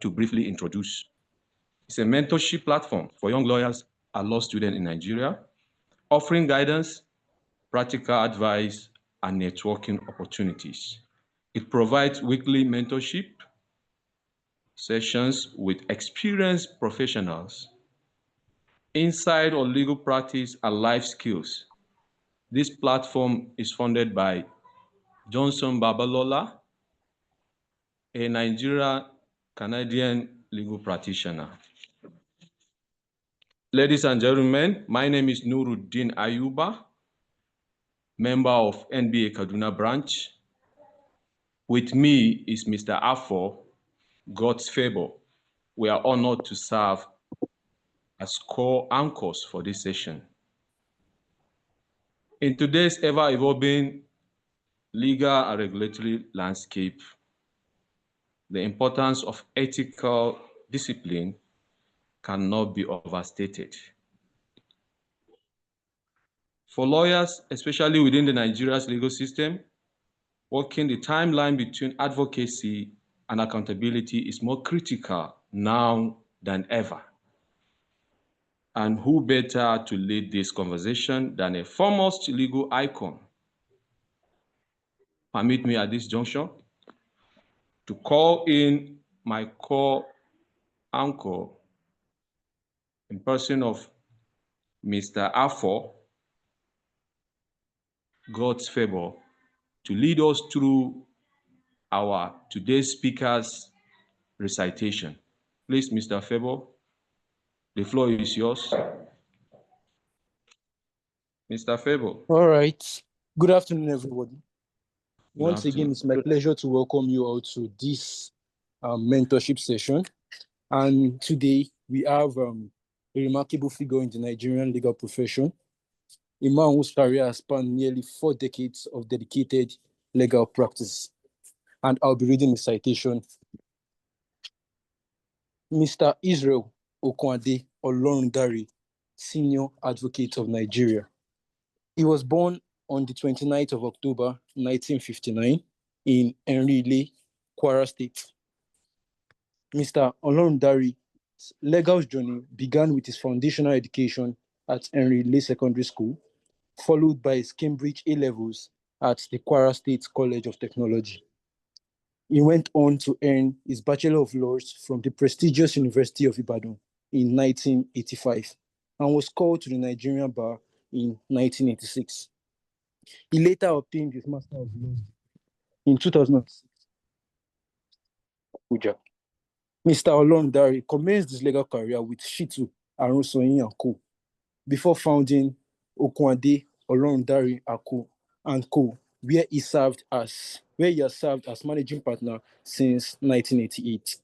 to briefly introduce. It's a mentorship platform for young lawyers and law students in Nigeria, offering guidance, practical advice, and networking opportunities. It provides weekly mentorship sessions with experienced professionals, insight on legal practice and life skills. This platform is funded by Johnson Babalola, a Nigerian-Canadian legal practitioner. Ladies and gentlemen, my name is Nuruddin Ayuba, member of NBA Kaduna branch. With me is Mr. Afo, God's favor. We are honored to serve as co-anchors for this session. In today's ever-evolving legal and regulatory landscape, the importance of ethical discipline cannot be overstated. For lawyers, especially within the Nigeria's legal system, walking the timeline between advocacy and accountability is more critical now than ever. And who better to lead this conversation than a foremost legal icon? Permit me at this juncture to call in my co-anchor in person of Mr. Afo, God's favor, to lead us through our today's speaker's recitation. Please, Mr. Favor, the floor is yours. Mr. Favor. All right. Good afternoon, everybody. Once again, it's my pleasure to welcome you all to this mentorship session. And today we have a remarkable figure in the Nigerian legal profession, a man whose career has spanned nearly 4 decades of dedicated legal practice. And I'll be reading the citation. Mr. Israel Okunade Olorundare, Senior Advocate of Nigeria. He was born on the 29th of October, 1959 in Enrile, Kwara State. Mr. Olorundare's legal journey began with his foundational education at Enrile Secondary School, followed by his Cambridge A-levels at the Kwara State College of Technology. He went on to earn his Bachelor of Laws from the prestigious University of Ibadan in 1985 and was called to the Nigerian bar in 1986. He later obtained his Master of Laws in 2006. Mr. Olorundare commenced his legal career with Shitu Arunsoyin & Co. before founding Okunade Olorundare & Co., where he has served as managing partner since 1988.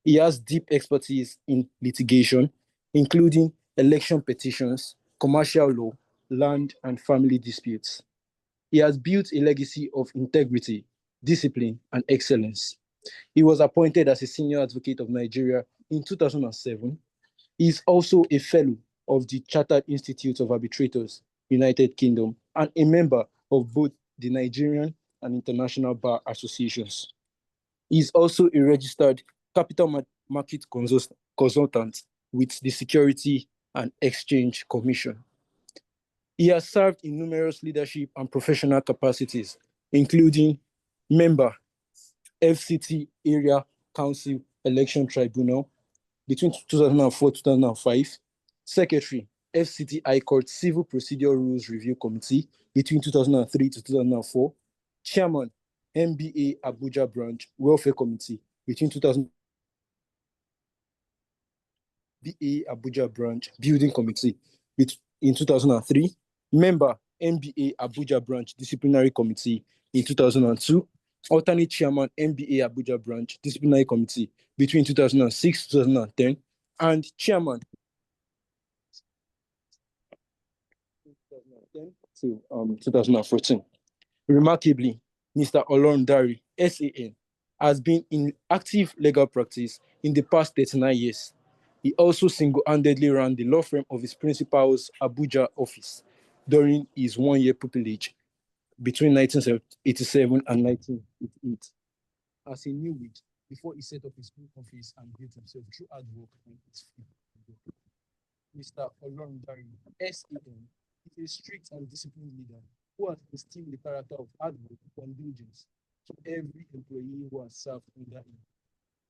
He has deep expertise in litigation, including election petitions, commercial law, land and family disputes. He has built a legacy of integrity, discipline, and excellence. He was appointed as a Senior Advocate of Nigeria in 2007. He is also a fellow of the Chartered Institute of Arbitrators, United Kingdom, and a member of both the Nigerian and International Bar Associations. He is also a registered capital market consultant with the Security and Exchange Commission. He has served in numerous leadership and professional capacities, including member, FCT Area Council Election Tribunal between 2004-2005, Secretary, FCT High Court Civil Procedural Rules Review Committee between 2003-2004, Chairman, MBA Abuja Branch Welfare Committee between 2000. MBA Abuja Branch Building Committee in 2003, member MBA Abuja Branch Disciplinary Committee in 2002, alternate chairman MBA Abuja Branch Disciplinary Committee between 2006-2010, and chairman 2010 to 2014. Remarkably, Mr. Olorundare SAN has been in active legal practice in the past 39 years. He also single-handedly ran the law firm of his principal's Abuja office during his 1-year pupillage between 1987 and 1988. As a newbie, before he set up his own office and built himself through hard work and his field. Mr. Olorundare SAN is a strict and disciplined leader who has instilled the character of hard work and diligence to every employee who has served under him.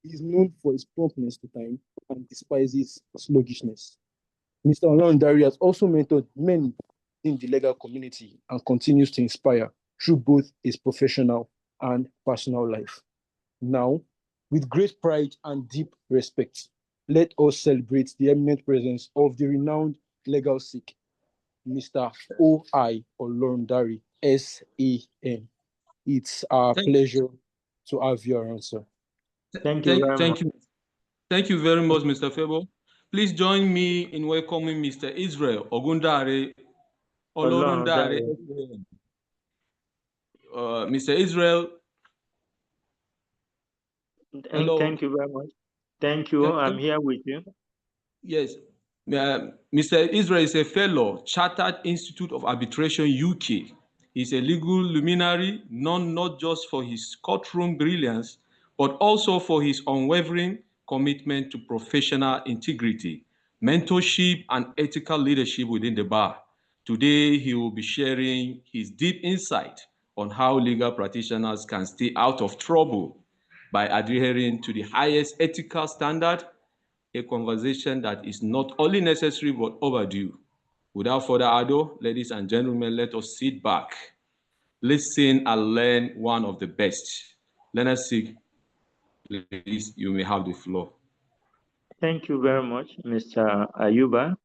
He is known for his promptness to time and despises sluggishness. Mr. Olorundare has also mentored many in the legal community and continues to inspire through both his professional and personal life. Now, with great pride and deep respect, let us celebrate the eminent presence of the renowned legal Sikh, Mr. O.I. Olorundare SAN. It's our pleasure to have you around, sir. Thank you very much. Thank you very much, Mr. Febo. Please join me in welcoming Mr. Israel Ogundare Olorundare SAN. Mr. Israel. Hello. Thank you very much. Thank you. I'm here with you. Yes. Mr. Israel is a fellow, Chartered Institute of Arbitration UK. He's a legal luminary, known not just for his courtroom brilliance, but also for his unwavering commitment to professional integrity, mentorship, and ethical leadership within the bar. Today, he will be sharing his deep insight on how legal practitioners can stay out of trouble by adhering to the highest ethical standard, a conversation that is not only necessary but overdue. Without further ado, ladies and gentlemen, let us sit back, listen, and learn one of the best. Leonard Sig, please, you may have the floor. Thank you very much, Mr. Ayuba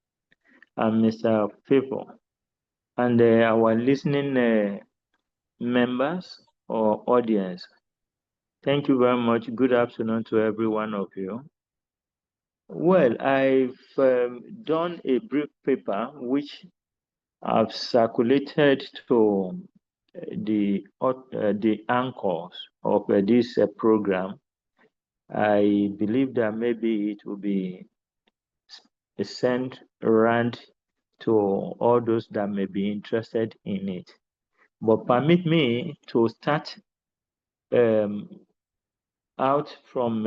and Mr. Favo, and our listening members or audience. Thank you very much. Good afternoon to every one of you. Well, I've done a brief paper which I've circulated to the anchors of this program. I believe that maybe it will be sent around to all those that may be interested in it. But permit me to start out from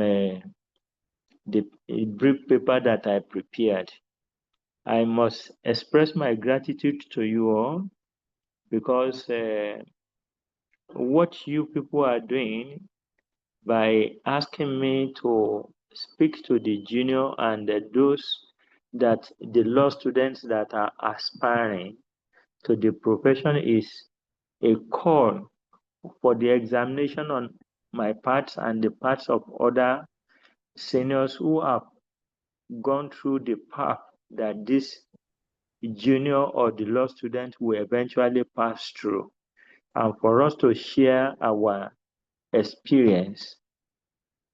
the brief paper that I prepared. I must express my gratitude to you all because what you people are doing by asking me to speak to the junior and those that the law students that are aspiring to the profession is a call for the examination on my parts and the parts of other seniors who have gone through the path that this junior or the law student will eventually pass through, and for us to share our experience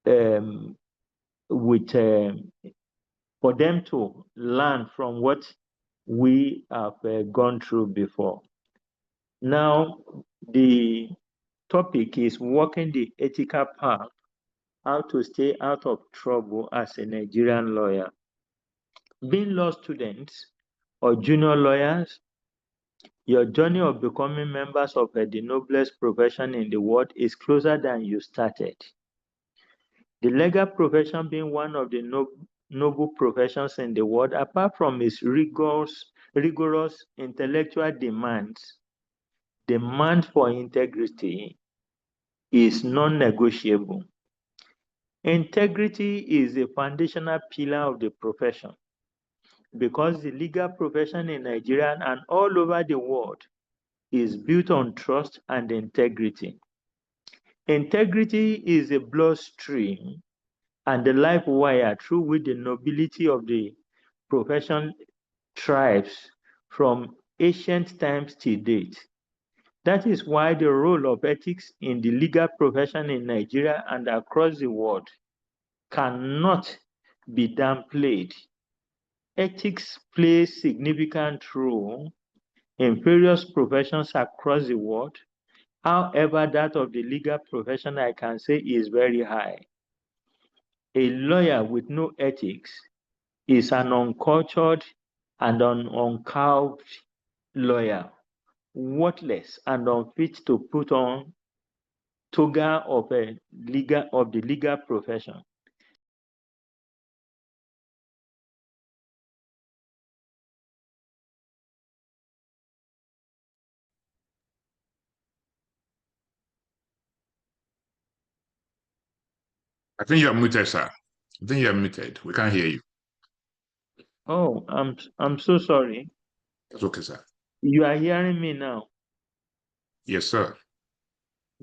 with for them to learn from what we have gone through before. Now, the topic is walking the ethical path, how to stay out of trouble as a Nigerian lawyer. Being law students or junior lawyers, your journey of becoming members of the noblest profession in the world is closer than you started. The legal profession being one of the noble professions in the world, apart from its rigorous intellectual demands, demand for integrity is non-negotiable. Integrity is a foundational pillar of the profession because the legal profession in Nigeria and all over the world is built on trust and integrity. Integrity is a bloodstream and the life wire through which the nobility of the profession thrives from ancient times till date. That is why the role of ethics in the legal profession in Nigeria and across the world cannot be downplayed. Ethics plays a significant role in various professions across the world. However, that of the legal profession, I can say, is very high. A lawyer with no ethics is an uncultured and an uncowed lawyer, worthless and unfit to put on toga of the legal profession. I think you're muted, sir. I think you're muted. We can't hear you. Oh, I'm so sorry. That's okay, sir. You are hearing me now. Yes, sir.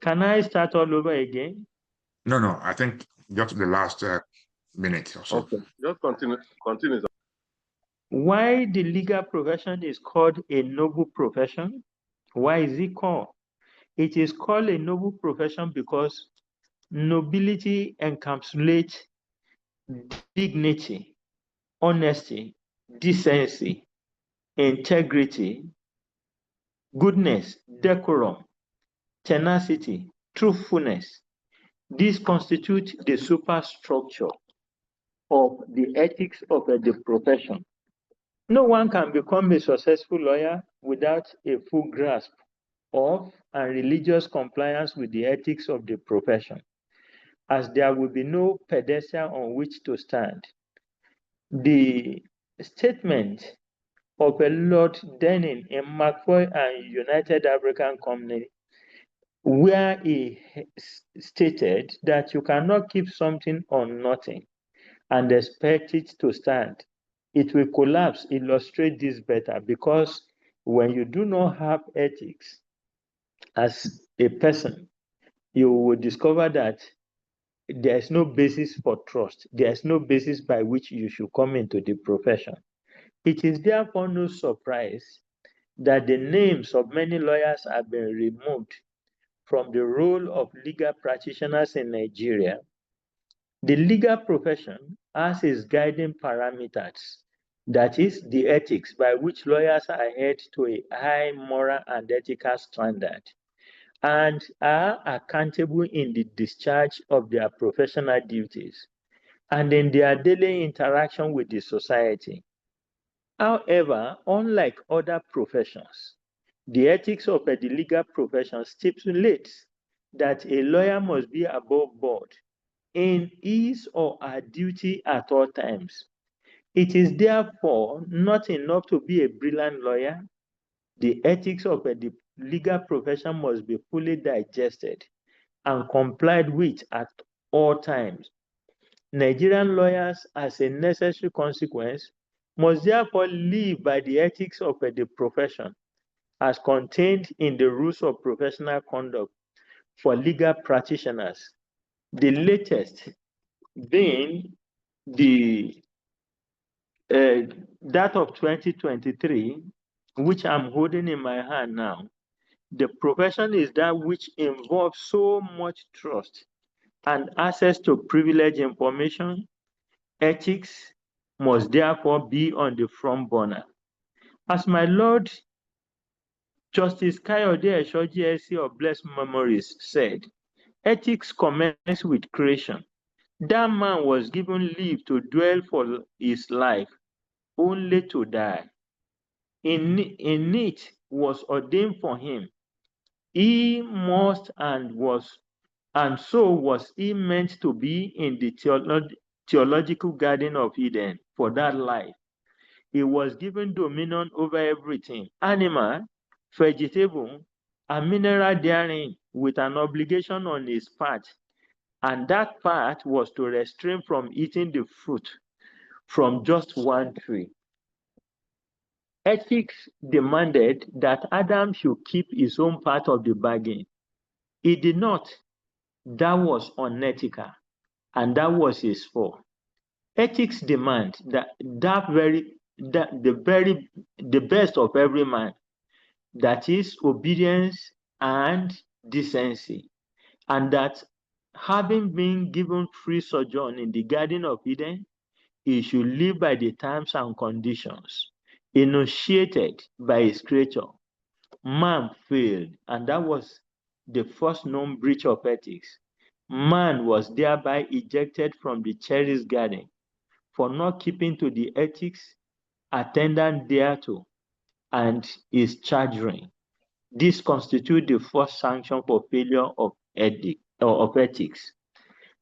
Can I start all over again? No. I think just the last minute or so. Okay. Just continue. Continue. Why the legal profession is called a noble profession? Why is it called? It is called a noble profession because nobility encapsulates dignity, honesty, decency, integrity, goodness, decorum, tenacity, truthfulness. These constitute the superstructure of the ethics of the profession. No one can become a successful lawyer without a full grasp of and religious compliance with the ethics of the profession, as there will be no pedestal on which to stand. The statement of a Lord Denning in McCoy and United African Company, where he stated that you cannot keep something on nothing and expect it to stand. It will collapse. Illustrate this better, because when you do not have ethics as a person, you will discover that there's no basis for trust. There's no basis by which you should come into the profession. It is therefore no surprise that the names of many lawyers have been removed from the role of legal practitioners in Nigeria. The legal profession has its guiding parameters, that is, the ethics by which lawyers are held to a high moral and ethical standard and are accountable in the discharge of their professional duties and in their daily interaction with the society. However, unlike other professions, the ethics of the legal profession stipulates that a lawyer must be above board in his or her duty at all times. It is therefore not enough to be a brilliant lawyer. The ethics of the legal profession must be fully digested and complied with at all times. Nigerian lawyers, as a necessary consequence, must therefore live by the ethics of the profession as contained in the rules of professional conduct for legal practitioners. The latest being that of 2023, which I'm holding in my hand now. The profession is that which involves so much trust and access to privileged information. Ethics must therefore be on the front burner. As my Lord Justice Kayode Eshoji SC of blessed memories said, ethics commence with creation. That man was given leave to dwell for his life, only to die. In it was ordained for him. He must and so was he meant to be in the theological garden of Eden for that life. He was given dominion over everything, animal, vegetable, and mineral therein, with an obligation on his part. And that part was to restrain from eating the fruit from just one tree. Ethics demanded that Adam should keep his own part of the bargain. He did not. That was unethical, and that was his fault. Ethics demand that the best of every man, that is obedience and decency, and that having been given free sojourn in the Garden of Eden, he should live by the terms and conditions enunciated by his creator. Man failed, and that was the first known breach of ethics. Man was thereby ejected from the cherished garden for not keeping to the ethics attendant thereto and is charging. This constitutes the first sanction for failure of ethics.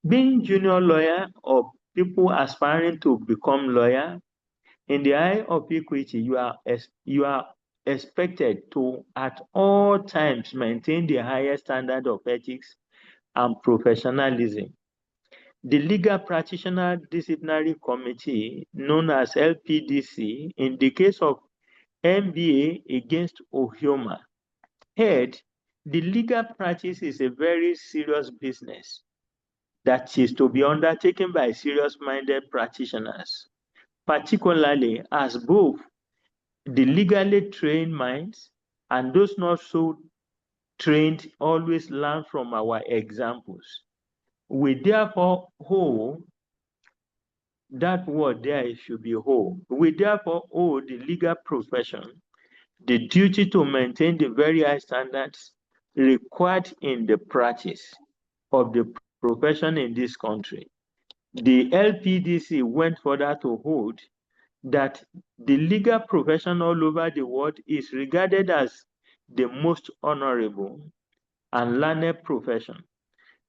Being junior lawyer or people aspiring to become lawyer, in the eye of equity, you are expected to at all times maintain the highest standard of ethics and professionalism. The Legal Practitioner Disciplinary Committee, known as LPDC, in the case of MBA against Ohioma, heard the legal practice is a very serious business that is to be undertaken by serious-minded practitioners, particularly as both the legally trained minds and those not so trained always learn from our examples. We therefore hold that word there should be whole. We therefore owe the legal profession the duty to maintain the very high standards required in the practice of the profession in this country. The LPDC went further to hold that the legal profession all over the world is regarded as the most honorable and learned profession.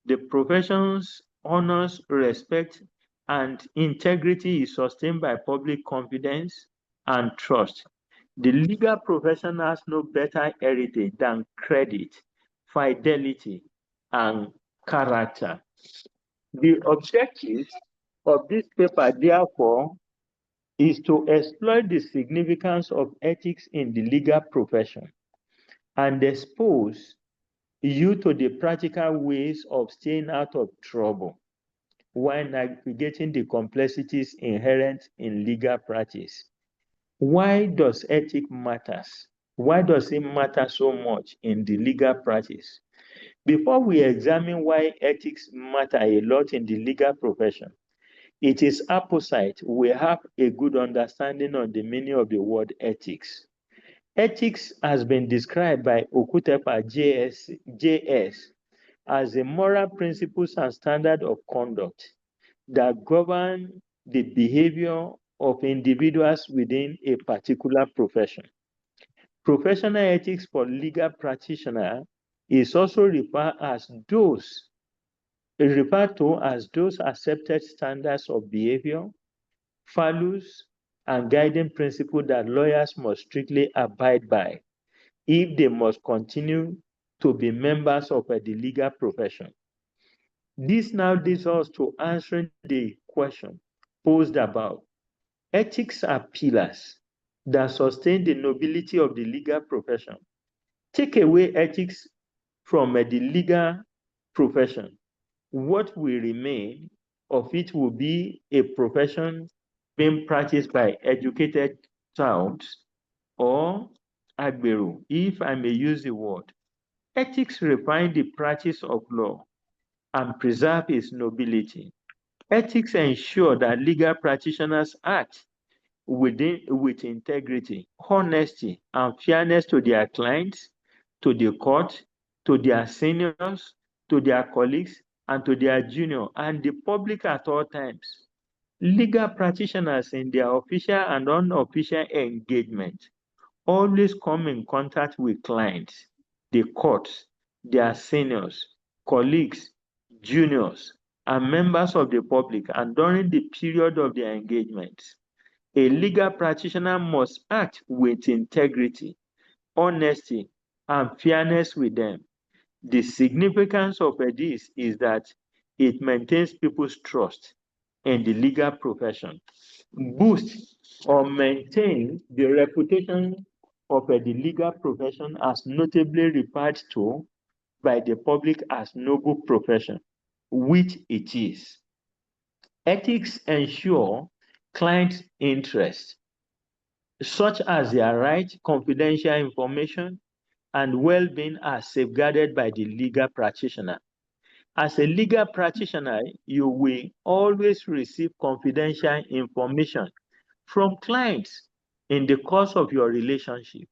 The profession's honors, respect, and integrity is sustained by public confidence and trust. The legal profession has no better heritage than credit, fidelity, and character. The objective of this paper, therefore, is to exploit the significance of ethics in the legal profession and expose you to the practical ways of staying out of trouble while navigating the complexities inherent in legal practice. Why does ethics matter? Why does it matter so much in the legal practice? Before we examine why ethics matter a lot in the legal profession, it is apposite we have a good understanding of the meaning of the word ethics. Ethics has been described by Okutepa JS as the moral principles and standard of conduct that govern the behavior of individuals within a particular profession. Professional ethics for legal practitioner is also referred to as those accepted standards of behavior, values, and guiding principles that lawyers must strictly abide by if they must continue to be members of the legal profession. This now leads us to answering the question posed above. Ethics are pillars that sustain the nobility of the legal profession. Take away ethics from the legal profession. What will remain of it will be a profession being practiced by educated touts or agberu, if I may use the word. Ethics refine the practice of law and preserve its nobility. Ethics ensure that legal practitioners act with integrity, honesty, and fairness to their clients, to the court, to their seniors, to their colleagues, and to their junior and the public at all times. Legal practitioners in their official and unofficial engagement always come in contact with clients, the courts, their seniors, colleagues, juniors, and members of the public, and during the period of their engagements. A legal practitioner must act with integrity, honesty, and fairness with them. The significance of this is that it maintains people's trust in the legal profession, boosts or maintains the reputation of the legal profession as notably referred to by the public as noble profession, which it is. Ethics ensure client interests, such as their right, confidential information, and well-being are safeguarded by the legal practitioner. As a legal practitioner, you will always receive confidential information from clients in the course of your relationship,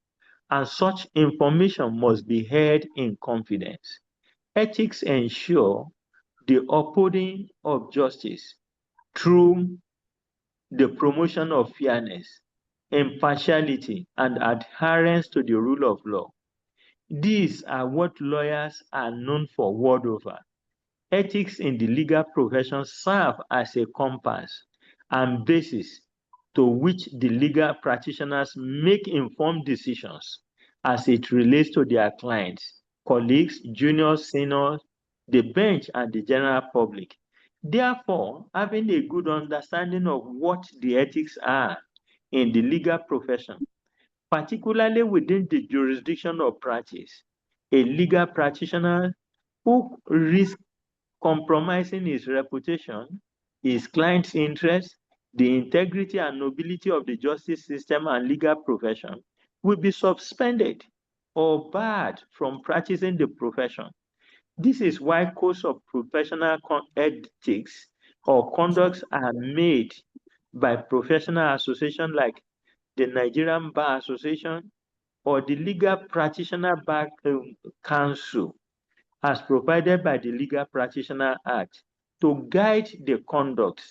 and such information must be held in confidence. Ethics ensure the upholding of justice through the promotion of fairness, impartiality, and adherence to the rule of law. These are what lawyers are known for world over. Ethics in the legal profession serve as a compass and basis to which the legal practitioners make informed decisions as it relates to their clients, colleagues, juniors, seniors, the bench, and the general public. Therefore, having a good understanding of what the ethics are in the legal profession, particularly within the jurisdiction of practice, a legal practitioner who risks compromising his reputation, his client's interest, the integrity and nobility of the justice system and legal profession will be suspended or barred from practicing the profession. This is why codes of professional ethics or conducts are made by professional associations like the Nigerian Bar Association or the Legal Practitioner Bar Council, as provided by the Legal Practitioner Act, to guide the conduct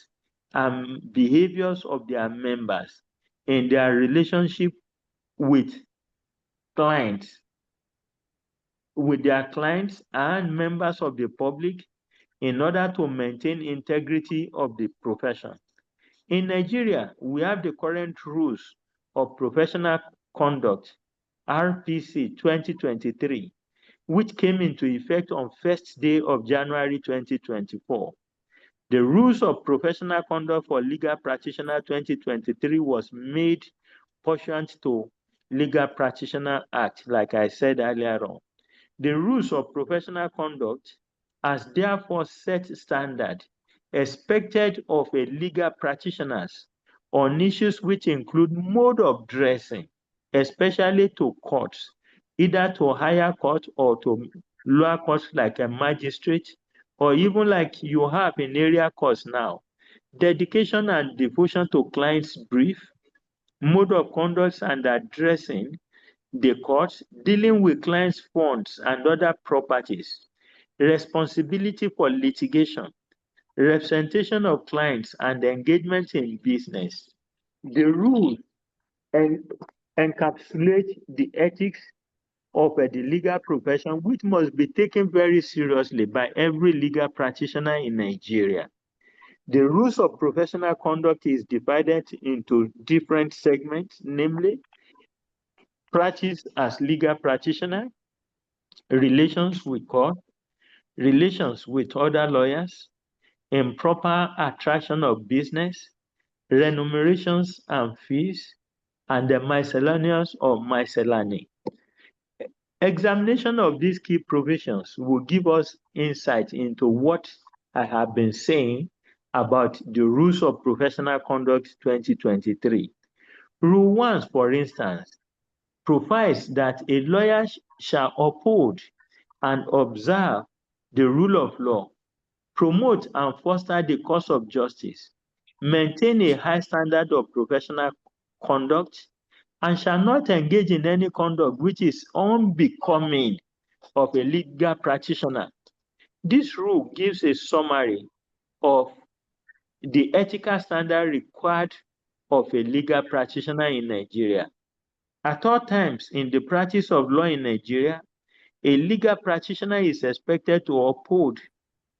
and behaviors of their members in their relationship with clients, with their clients and members of the public in order to maintain integrity of the profession. In Nigeria, we have the current rules of professional conduct, RPC 2023, which came into effect on 1st day of January 2024. The rules of professional conduct for legal practitioner 2023 was made pursuant to Legal Practitioner Act, like I said earlier on. The rules of professional conduct has therefore set standard expected of a legal practitioners on issues which include mode of dressing, especially to courts, either to higher court or to lower courts like a magistrate, or even like you have in area courts now. Dedication and devotion to client's brief, mode of conduct and addressing the courts, dealing with clients' funds and other properties, responsibility for litigation, representation of clients, and engagement in business. The rules encapsulate the ethics of the legal profession, which must be taken very seriously by every legal practitioner in Nigeria. The rules of professional conduct is divided into different segments, namely practice as legal practitioner, relations with court, relations with other lawyers, improper attraction of business, remunerations and fees, and the miscellaneous or miscellany. Examination of these key provisions will give us insight into what I have been saying about the rules of professional conduct 2023. Rule 1, for instance, provides that a lawyer shall uphold and observe the rule of law, promote and foster the cause of justice, maintain a high standard of professional conduct, and shall not engage in any conduct which is unbecoming of a legal practitioner. This rule gives a summary of the ethical standard required of a legal practitioner in Nigeria. At all times in the practice of law in Nigeria, a legal practitioner is expected to uphold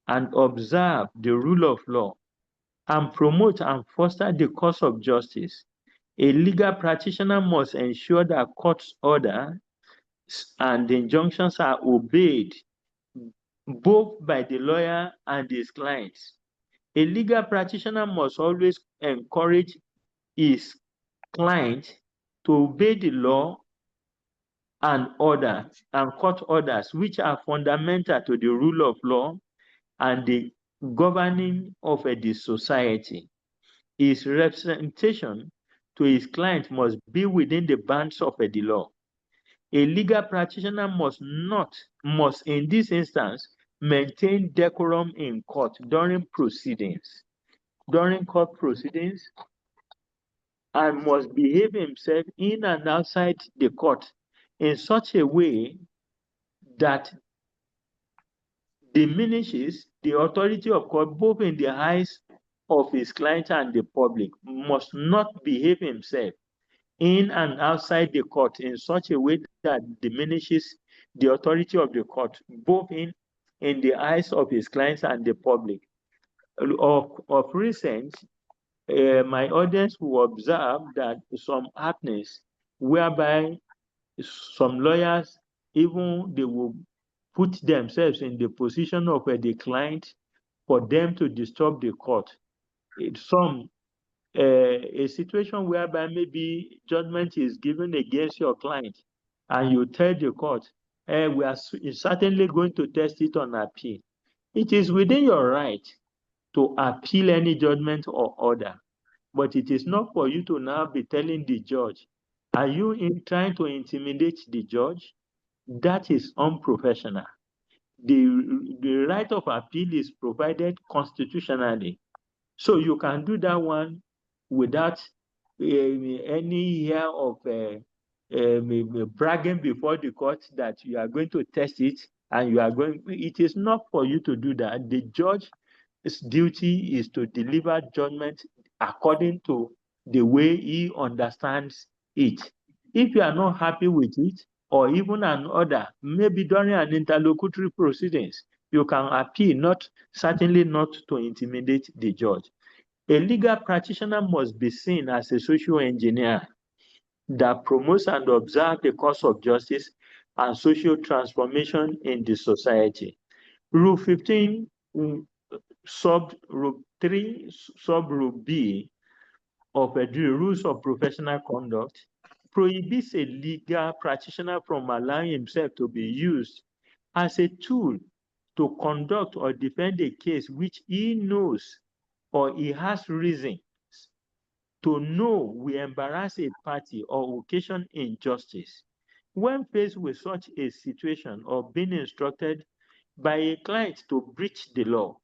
and observe the rule of law and promote and foster the cause of justice. A legal practitioner must ensure that court's orders and injunctions are obeyed both by the lawyer and his clients. A legal practitioner must always encourage his client to obey the law and order and court orders, which are fundamental to the rule of law and the governing of the society. His representation to his client must be within the bounds of the law. A legal practitioner must in this instance maintain decorum in court during court proceedings, and must behave himself in and outside the court in such a way that diminishes the authority of court both in the eyes of his client and the public. Must not behave himself in and outside the court in such a way that diminishes the authority of the court, both in the eyes of his clients and the public. Of recent, my audience will observe that some happenings whereby some lawyers, even they will put themselves in the position of the client for them to disturb the court. A situation whereby maybe judgment is given against your client and you tell the court, we are certainly going to test it on appeal. It is within your right to appeal any judgment or order, but it is not for you to now be telling the judge, are you trying to intimidate the judge? That is unprofessional. The right of appeal is provided constitutionally. So you can do that one without any year of bragging before the court that you are going to test it and you are going. It is not for you to do that. The judge's duty is to deliver judgment according to the way he understands it. If you are not happy with it, or even an order, maybe during an interlocutory proceedings, you can appeal, certainly not to intimidate the judge. A legal practitioner must be seen as a social engineer that promotes and observes the cause of justice and social transformation in the society. Rule 15, sub-rule 3, sub-rule B of the rules of professional conduct prohibits a legal practitioner from allowing himself to be used as a tool to conduct or defend a case which he knows or he has reason to know will embarrass a party or occasion injustice. When faced with such a situation or being instructed by a client to breach the law,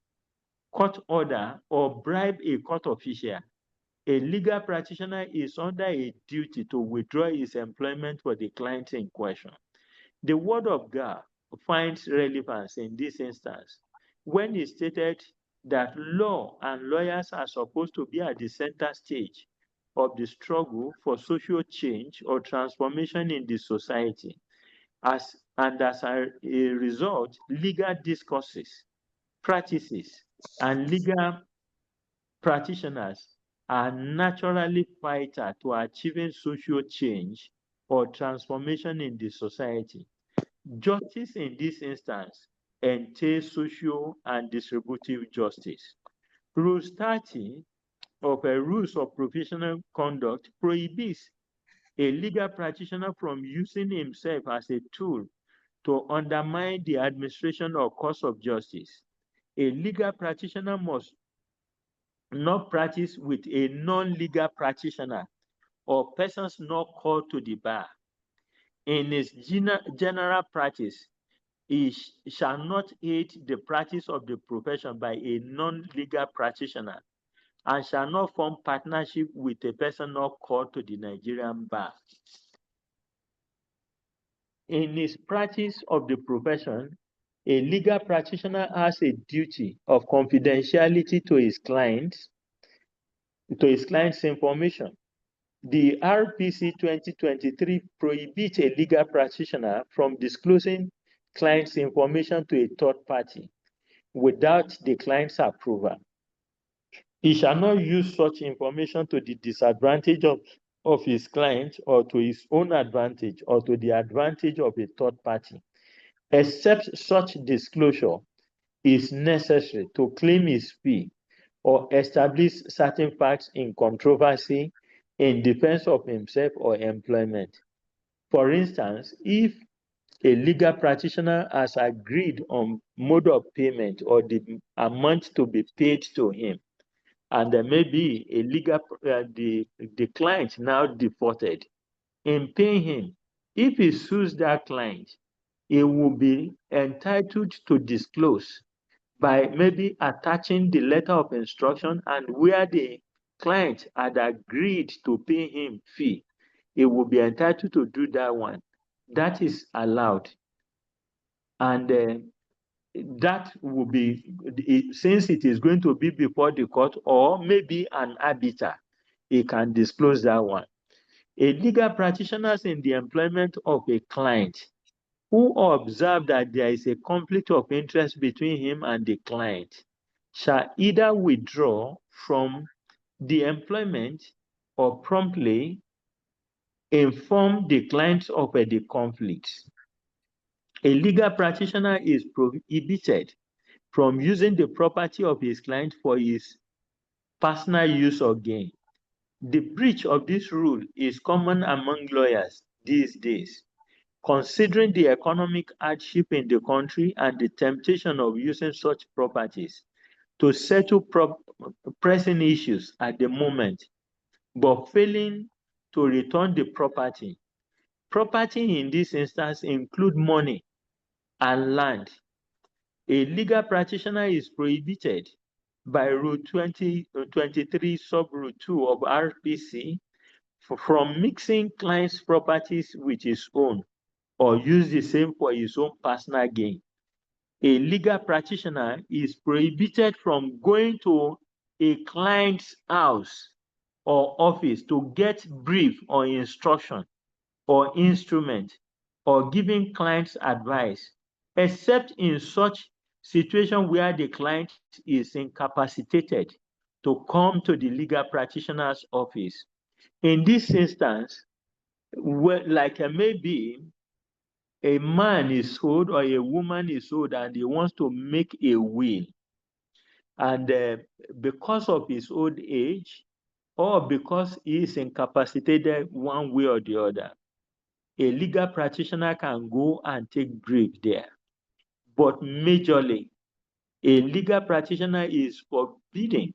court order, or bribe a court official, a legal practitioner is under a duty to withdraw his employment for the client in question. The word of God finds relevance in this instance when it stated that law and lawyers are supposed to be at the center stage of the struggle for social change or transformation in the society. As a result, legal discourses, practices, and legal practitioners are naturally vital to achieving social change or transformation in the society. Justice in this instance entails social and distributive justice. Rule 30 of a rules of professional conduct prohibits a legal practitioner from using himself as a tool to undermine the administration or course of justice. A legal practitioner must not practice with a non-legal practitioner or persons not called to the bar. In his general practice, he shall not aid the practice of the profession by a non-legal practitioner and shall not form partnership with a person not called to the Nigerian bar. In his practice of the profession, a legal practitioner has a duty of confidentiality to his client's information. The RPC 2023 prohibits a legal practitioner from disclosing client's information to a third party without the client's approval. He shall not use such information to the disadvantage of his client or to his own advantage or to the advantage of a third party, except such disclosure is necessary to claim his fee or establish certain facts in controversy in defense of himself or employment. For instance, if a legal practitioner has agreed on mode of payment or the amount to be paid to him, and there may be a legal the client now defaulted in paying him, if he sues that client, he will be entitled to disclose by maybe attaching the letter of instruction, and where the client had agreed to pay him fee, he will be entitled to do that one. That is allowed. And that will be, since it is going to be before the court or maybe an arbiter, he can disclose that one. A legal practitioner in the employment of a client who observe that there is a conflict of interest between him and the client shall either withdraw from the employment or promptly inform the client of the conflict. A legal practitioner is prohibited from using the property of his client for his personal use or gain. The breach of this rule is common among lawyers these days, considering the economic hardship in the country and the temptation of using such properties to settle pressing issues at the moment, but failing to return the property. Property in this instance include money and land. A legal practitioner is prohibited by Rule 23, Sub-Rule 2 of RPC from mixing client's properties with his own or use the same for his own personal gain. A legal practitioner is prohibited from going to a client's house or office to get brief or instruction or instrument or giving clients advice, except in such situation where the client is incapacitated to come to the legal practitioner's office. In this instance, like maybe a man is old or a woman is old and he wants to make a will, and because of his old age or because he is incapacitated one way or the other, a legal practitioner can go and take brief there. But majorly, a legal practitioner is forbidden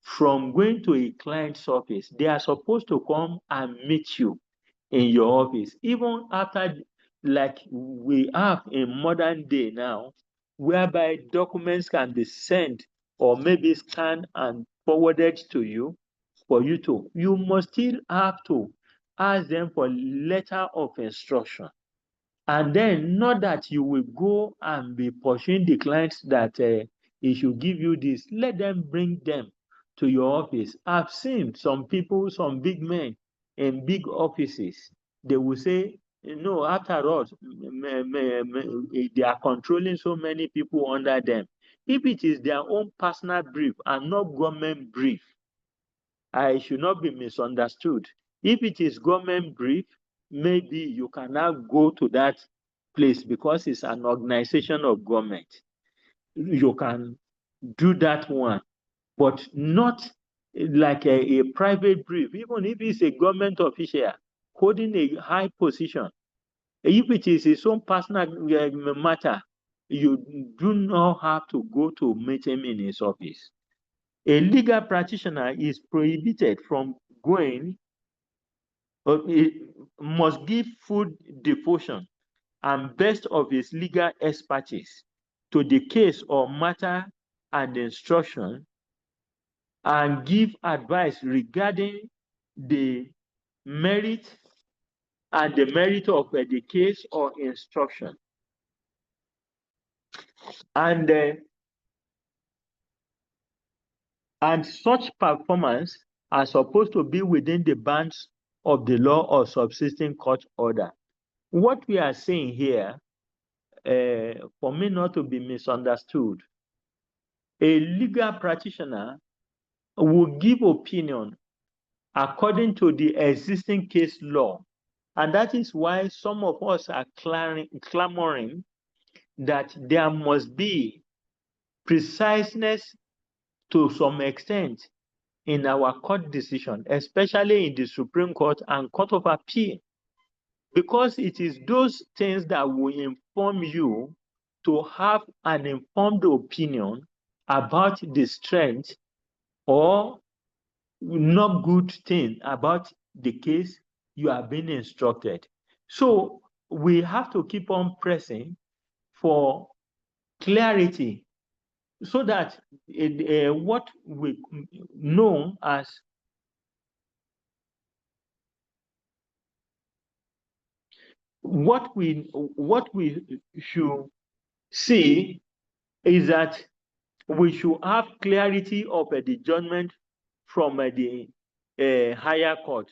from going to a client's office. They are supposed to come and meet you in your office, even after, like we have in modern day now, whereby documents can be sent or maybe scanned and forwarded to you for you to, you must still have to ask them for letter of instruction. And then not that you will go and be pursuing the clients that he should give you this. Let them bring them to your office. I've seen some people, some big men in big offices, they will say, no, after all, they are controlling so many people under them. If it is their own personal brief and not government brief, I should not be misunderstood. If it is government brief, maybe you cannot go to that place because it's an organization of government. You can do that one, but not like a private brief, even if it's a government official holding a high position. If it is his own personal matter, you do not have to go to meet him in his office. A legal practitioner is prohibited from going, must give full devotion and best of his legal expertise to the case or matter and instruction, and give advice regarding the merit and the merit of the case or instruction. And such performance are supposed to be within the bounds of the law or subsisting court order. What we are saying here, for me not to be misunderstood, a legal practitioner will give opinion according to the existing case law. And that is why some of us are clamoring that there must be preciseness to some extent in our court decision, especially in the Supreme Court and Court of Appeal, because it is those things that will inform you to have an informed opinion about the strength or not good thing about the case you are being instructed. So we have to keep on pressing for clarity so that what we know as what we should see is that we should have clarity of the judgment from the higher court.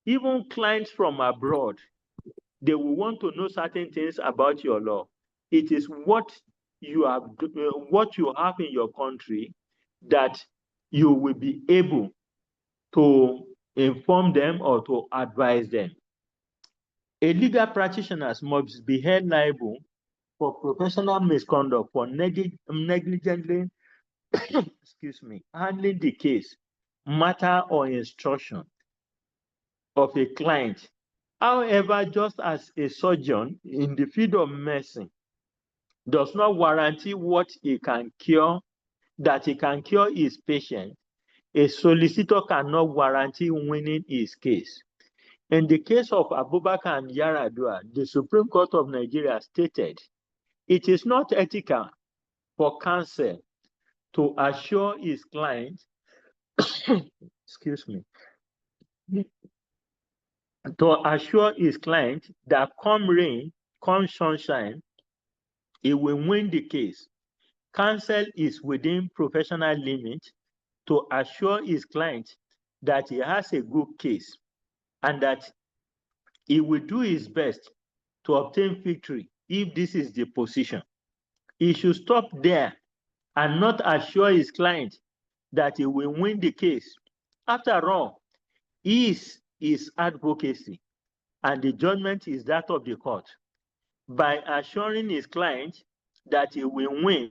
Even clients from abroad, They will want to know certain things about your law. It is what you have in your country that you will be able to inform them or to advise them. A legal practitioner must be held liable for professional misconduct for negligently handling the case, matter, or instruction of a client. However, just as a surgeon in the field of medicine does not guarantee that he can cure his patient, a solicitor cannot guarantee winning his case. In the case of Abubakar and Yaradua, the Supreme Court of Nigeria stated, it is not ethical for counsel to assure his client, that come rain, come sunshine, he will win the case. Counsel is within professional limits to assure his client that he has a good case and that he will do his best to obtain victory if this is the position. He should stop there and not assure his client that he will win the case. After all, his advocacy and the judgment is that of the court. By assuring his client that he will win,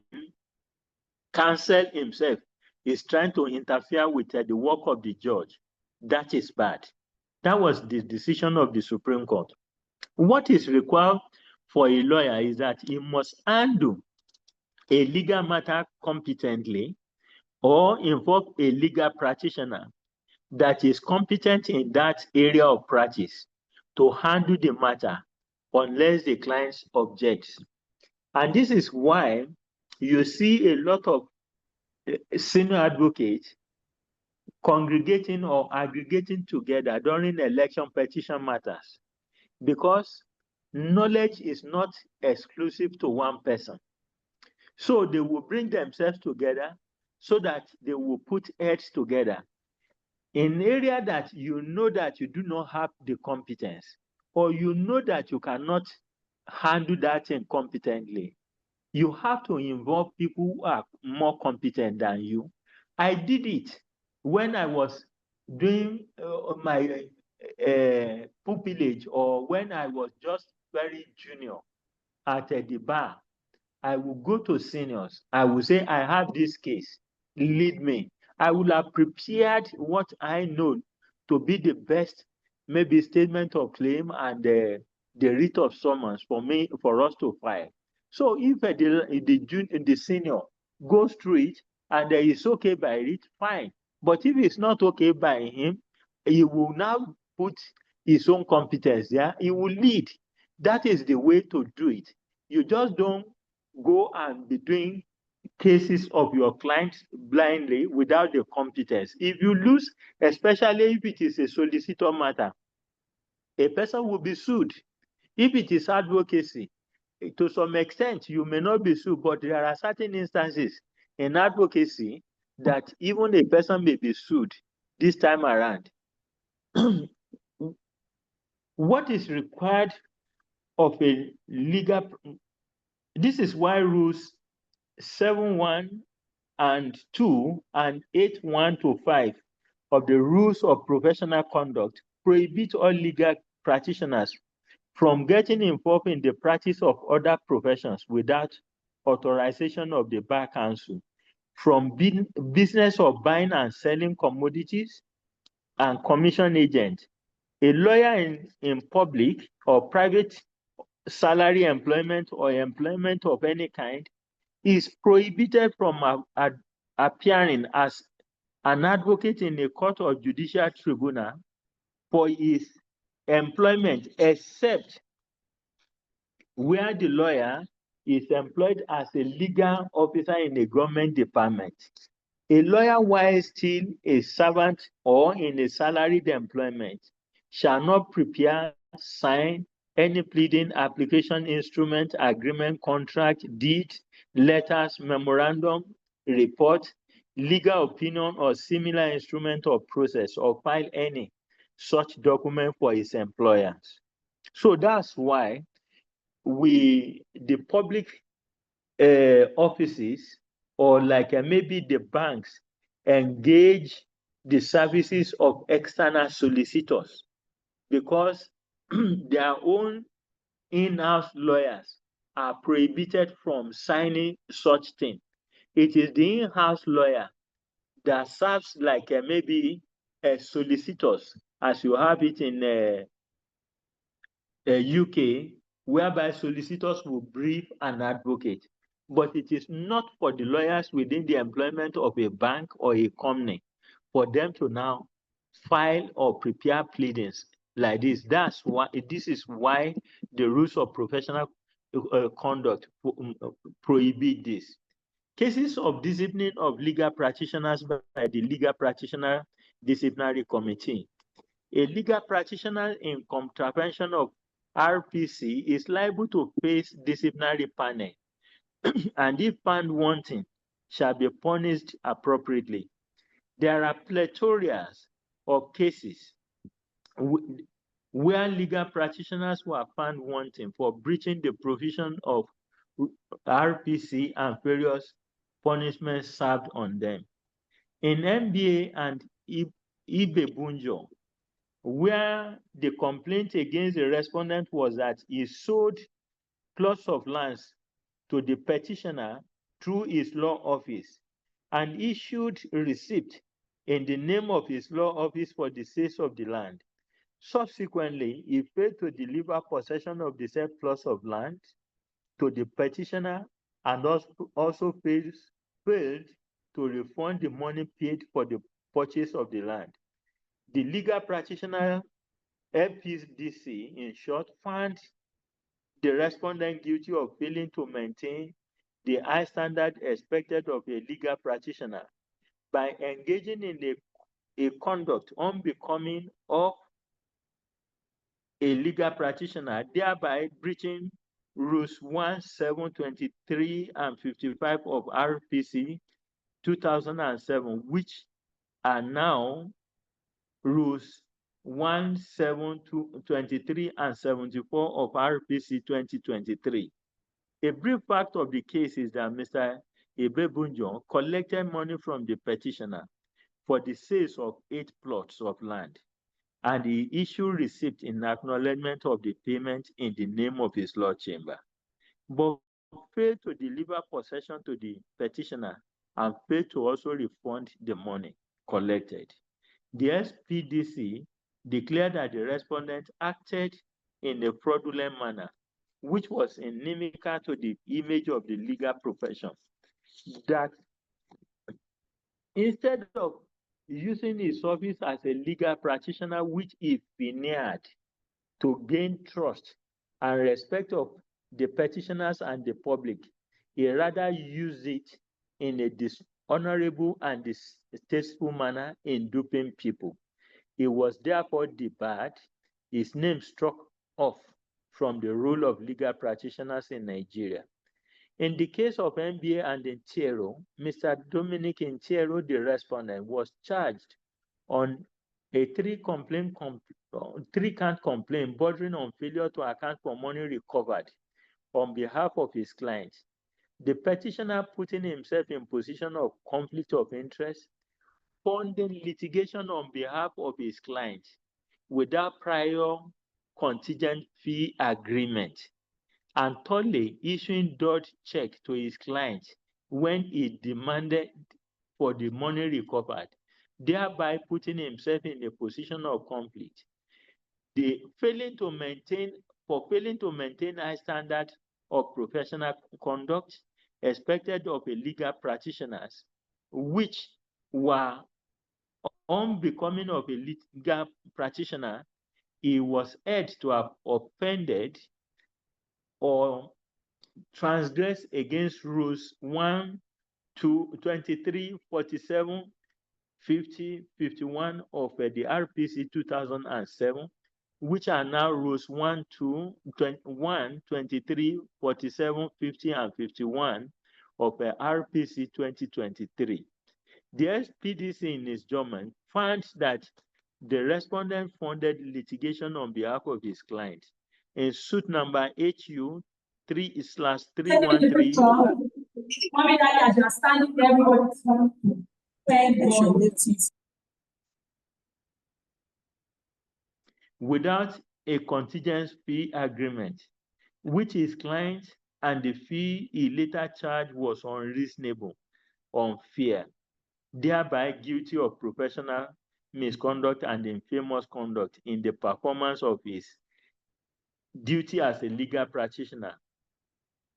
counsel himself is trying to interfere with the work of the judge. That is bad. That was the decision of the Supreme Court. What is required for a lawyer is that he must handle a legal matter competently or involve a legal practitioner that is competent in that area of practice to handle the matter unless the client objects. And this is why you see a lot of senior advocates congregating or aggregating together during election petition matters, because knowledge is not exclusive to one person. So they will bring themselves together so that they will put heads together in area that you know that you do not have the competence, or you know that you cannot handle that thing competently. You have to involve people who are more competent than you. I did it when I was doing my pupillage, or when I was just very junior at the bar. I will go to seniors. I will say, I have this case, lead me. I will have prepared what I know to be the best, maybe statement of claim and the writ of summons for us to file. So if the senior goes through it and is okay by it, fine. But if it's not okay by him, he will now put his own competence there. He will lead. That is the way to do it. You just don't go and be doing cases of your clients blindly without the competence. If you lose, especially if it is a solicitor matter, a person will be sued. If it is advocacy, to some extent, you may not be sued, but there are certain instances in advocacy that even a person may be sued this time around. What is required of a legal? This is why rules 7.1 and 2 and 8.1 to 5 of the rules of professional conduct prohibit all legal practitioners from getting involved in the practice of other professions without authorization of the Bar Council, from business of buying and selling commodities and commission agent. A lawyer in public or private salary employment or employment of any kind is prohibited from appearing as an advocate in a court or judicial tribunal for his employment, except where the lawyer is employed as a legal officer in a government department. A lawyer, while still a servant or in a salaried employment, shall not prepare, sign any pleading, application, instrument, agreement, contract, deed, letters, memorandum, report, legal opinion, or similar instrument or process, or file any such document for his employers. So that's why the public offices, or like maybe the banks, engage the services of external solicitors, because their own in-house lawyers are prohibited from signing such thing. It is the in-house lawyer that serves like maybe solicitors, as you have it in UK, whereby solicitors will brief an advocate. But it is not for the lawyers within the employment of a bank or a company for them to now file or prepare pleadings like this. This is why the rules of professional conduct prohibit this. Cases of discipline of legal practitioners by the Legal Practitioner Disciplinary Committee. A legal practitioner in contravention of RPC is liable to face disciplinary panel, and if found wanting, shall be punished appropriately. There are plethora of cases where legal practitioners were found wanting for breaching the provision of RPC and various punishments served on them. In MBA and Ibebunjo, where the complaint against the respondent was that he sold plots of lands to the petitioner through his law office and issued receipt in the name of his law office for the sale of the land. Subsequently, he failed to deliver possession of the said plots of land to the petitioner, and also failed to refund the money paid for the purchase of the land. The legal practitioner FPDC, in short, found the respondent guilty of failing to maintain the high standard expected of a legal practitioner by engaging in a conduct unbecoming of a legal practitioner, thereby breaching rules 1723 and 55 of RPC 2007, which are now rules 1723 and 74 of RPC 2023. A brief fact of the case is that Mr. Ibebunjo collected money from the petitioner for the sales of 8 plots of land, and he issued receipt in acknowledgement of the payment in the name of his law chamber, but failed to deliver possession to the petitioner and failed to also refund the money collected. The SPDC declared that the respondent acted in a fraudulent manner, which was inimical to the image of the legal profession, that instead of using his office as a legal practitioner, which he veneered to gain trust and respect of the petitioners and the public, he rather used it in a dishonorable and distasteful manner in duping people. He was therefore debarred, his name struck off from the role of legal practitioners in Nigeria. In the case of MBA and Ntiero, Mr. Dominic Ntiero, the respondent, was charged on a three-count complaint bordering on failure to account for money recovered on behalf of his client. The petitioner, putting himself in position of conflict of interest, funding litigation on behalf of his client without prior contingent fee agreement, and thirdly, issuing dodge check to his client when he demanded for the money recovered, thereby putting himself in a position of conflict. Failing to maintain high standard of professional conduct expected of a legal practitioners, which were unbecoming of a legal practitioner, he was held to have offended or transgressed against rules 1, 2, 23, 47, 50, 51 of the RPC 2007, which are now rules 1, 2, 21, 23, 47, 50, and 51 of RPC 2023. The SPDC in its judgment found that the respondent funded litigation on behalf of his client in suit number HU 3/313 without a contingent fee agreement, which his client and the fee he later charged was unreasonable, unfair, thereby guilty of professional misconduct and infamous conduct in the performance of his duty as a legal practitioner,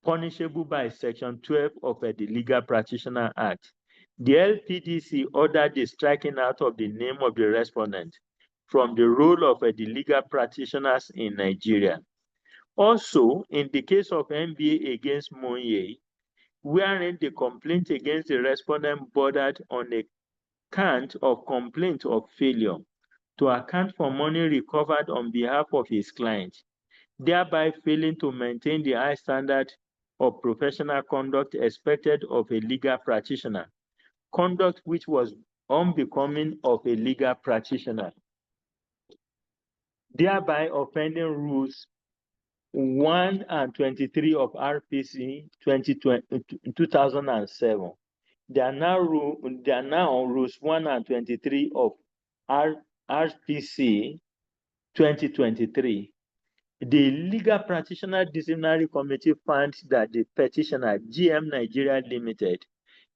punishable by Section 12 of the Legal Practitioner Act. The LPDC ordered the striking out of the name of the respondent from the role of the legal practitioners in Nigeria. Also, in the case of NBA against Monye, wherein the complaint against the respondent bordered on a count of complaint of failure to account for money recovered on behalf of his client, thereby failing to maintain the high standard of professional conduct expected of a legal practitioner, conduct which was unbecoming of a legal practitioner, thereby offending rules 1 and 23 of RPC 2007. They are now rules 1 and 23 of RPC 2023. The Legal Practitioner Disciplinary Committee found that the petitioner, GM Nigeria Limited,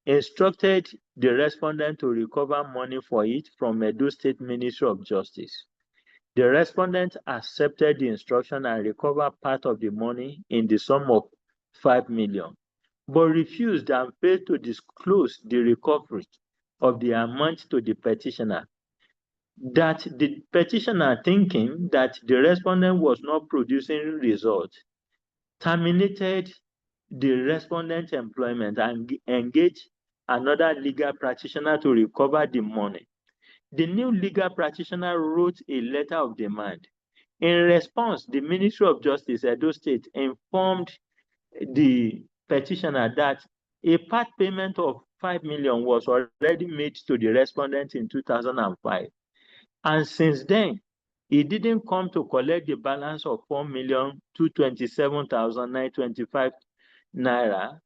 instructed the respondent to recover money for it from Edo State Ministry of Justice. The respondent accepted the instruction and recovered part of the money in the sum of 5 million, but refused and failed to disclose the recovery of the amount to the petitioner. That the petitioner, thinking that the respondent was not producing results, terminated the respondent's employment and engaged another legal practitioner to recover the money. The new legal practitioner wrote a letter of demand. In response, the Ministry of Justice, Edo State, informed the petitioner that a part payment of 5 million was already made to the respondent in 2005. And since then, he didn't come to collect the balance of 4,227,925 naira,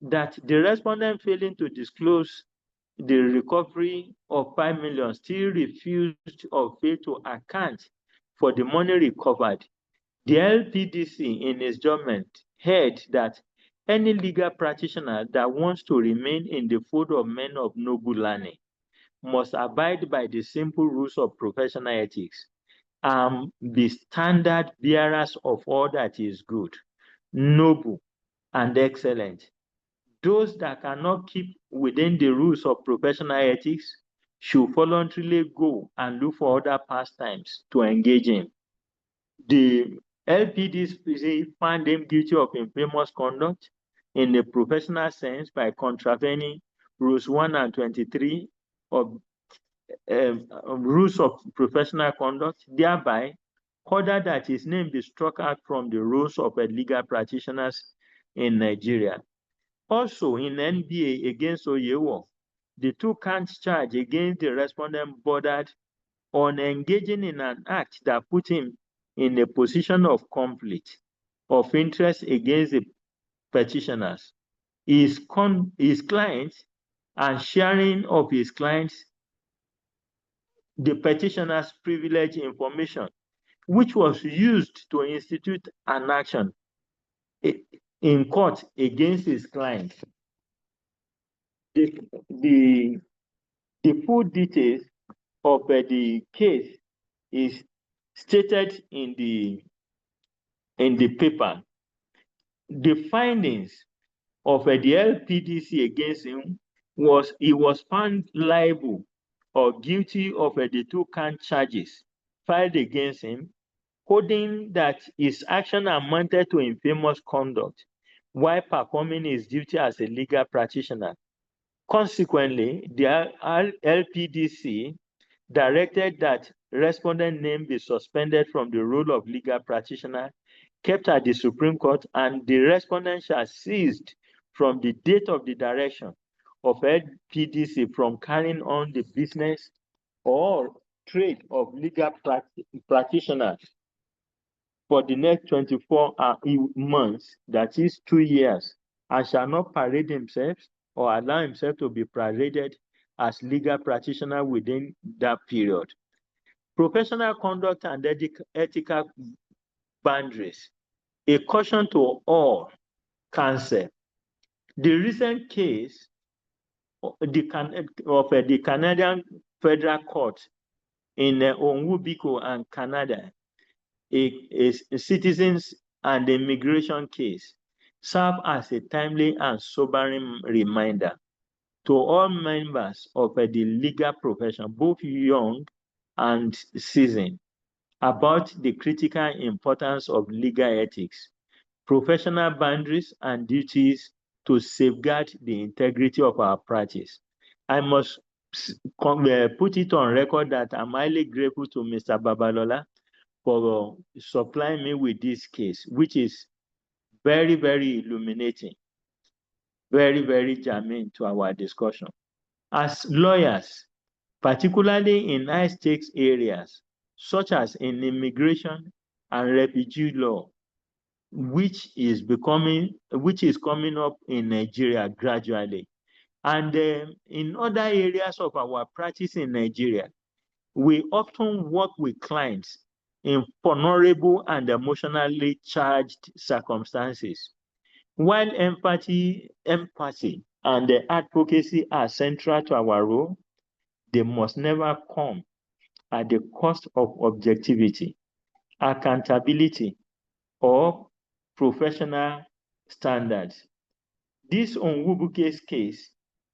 that the respondent failing to disclose the recovery of 5 million still refused or failed to account for the money recovered. The LPDC, in its judgment, held that any legal practitioner that wants to remain in the fold of men of noble learning must abide by the simple rules of professional ethics and be standard bearers of all that is good, noble, and excellent. Those that cannot keep within the rules of professional ethics should voluntarily go and look for other pastimes to engage in. The LPDC found him guilty of infamous conduct in a professional sense by contravening rules 1 and 23 of rules of professional conduct, thereby ordered that his name be struck out from the rolls of legal practitioners in Nigeria. Also, in NBA against Oyewo, the 2 counts charge against the respondent bordered on engaging in an act that put him in a position of conflict of interest against the petitioners, his clients, and sharing of his clients the petitioner's privileged information, which was used to institute an action in court against his client. The full details of the case is stated in the paper. The findings of the LPDC against him was he was found liable or guilty of the 2 count charges filed against him, holding that his action amounted to infamous conduct while performing his duty as a legal practitioner. Consequently, the LPDC directed that respondent name be suspended from the role of legal practitioner, kept at the Supreme Court, and the respondent shall ceased from the date of the direction of LPDC from carrying on the business or trade of legal practitioners. for the next 24 months, that is 2 years, and shall not parade himself or allow himself to be paraded as legal practitioner within that period. Professional conduct and ethical boundaries. A caution to all counsel. The recent case of the Canadian Federal Court in Onwubiko and Canada, a citizens and immigration case, serve as a timely and sobering reminder to all members of the legal profession, both young and seasoned, about the critical importance of legal ethics, professional boundaries, and duties to safeguard the integrity of our practice. I must put it on record that I'm highly grateful to Mr. Babalola for supplying me with this case, which is very, very illuminating, very, very germane to our discussion. As lawyers, particularly in high-stakes areas, such as in immigration and refugee law, which is coming up in Nigeria gradually, and in other areas of our practice in Nigeria, we often work with clients in vulnerable and emotionally charged circumstances. While empathy and advocacy are central to our role, they must never come at the cost of objectivity, accountability, or professional standards. This Onwubuke's case,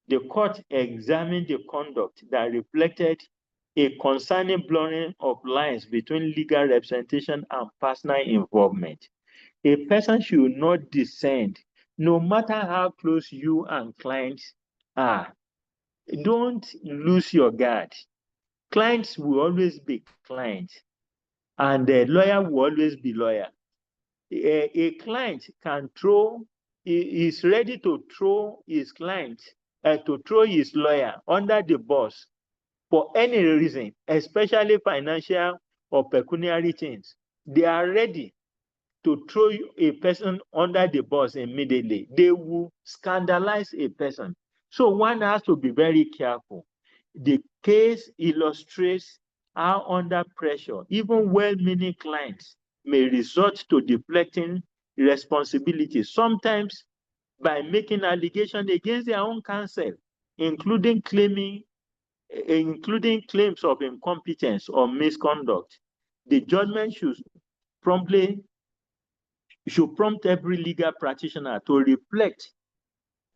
the court examined the conduct that reflected a concerning blurring of lines between legal representation and personal involvement. A person should not descend, no matter how close you and clients are. Don't lose your guard. Clients will always be clients, and the lawyer will always be lawyer. A client is ready to throw his client, to throw his lawyer under the bus for any reason, especially financial or pecuniary things. They are ready to throw a person under the bus immediately. They will scandalize a person. So one has to be very careful. The case illustrates how under pressure, even well-meaning clients may resort to deflecting responsibility, sometimes by making allegations against their own counsel, including claims of incompetence or misconduct. The judgment should prompt every legal practitioner to reflect.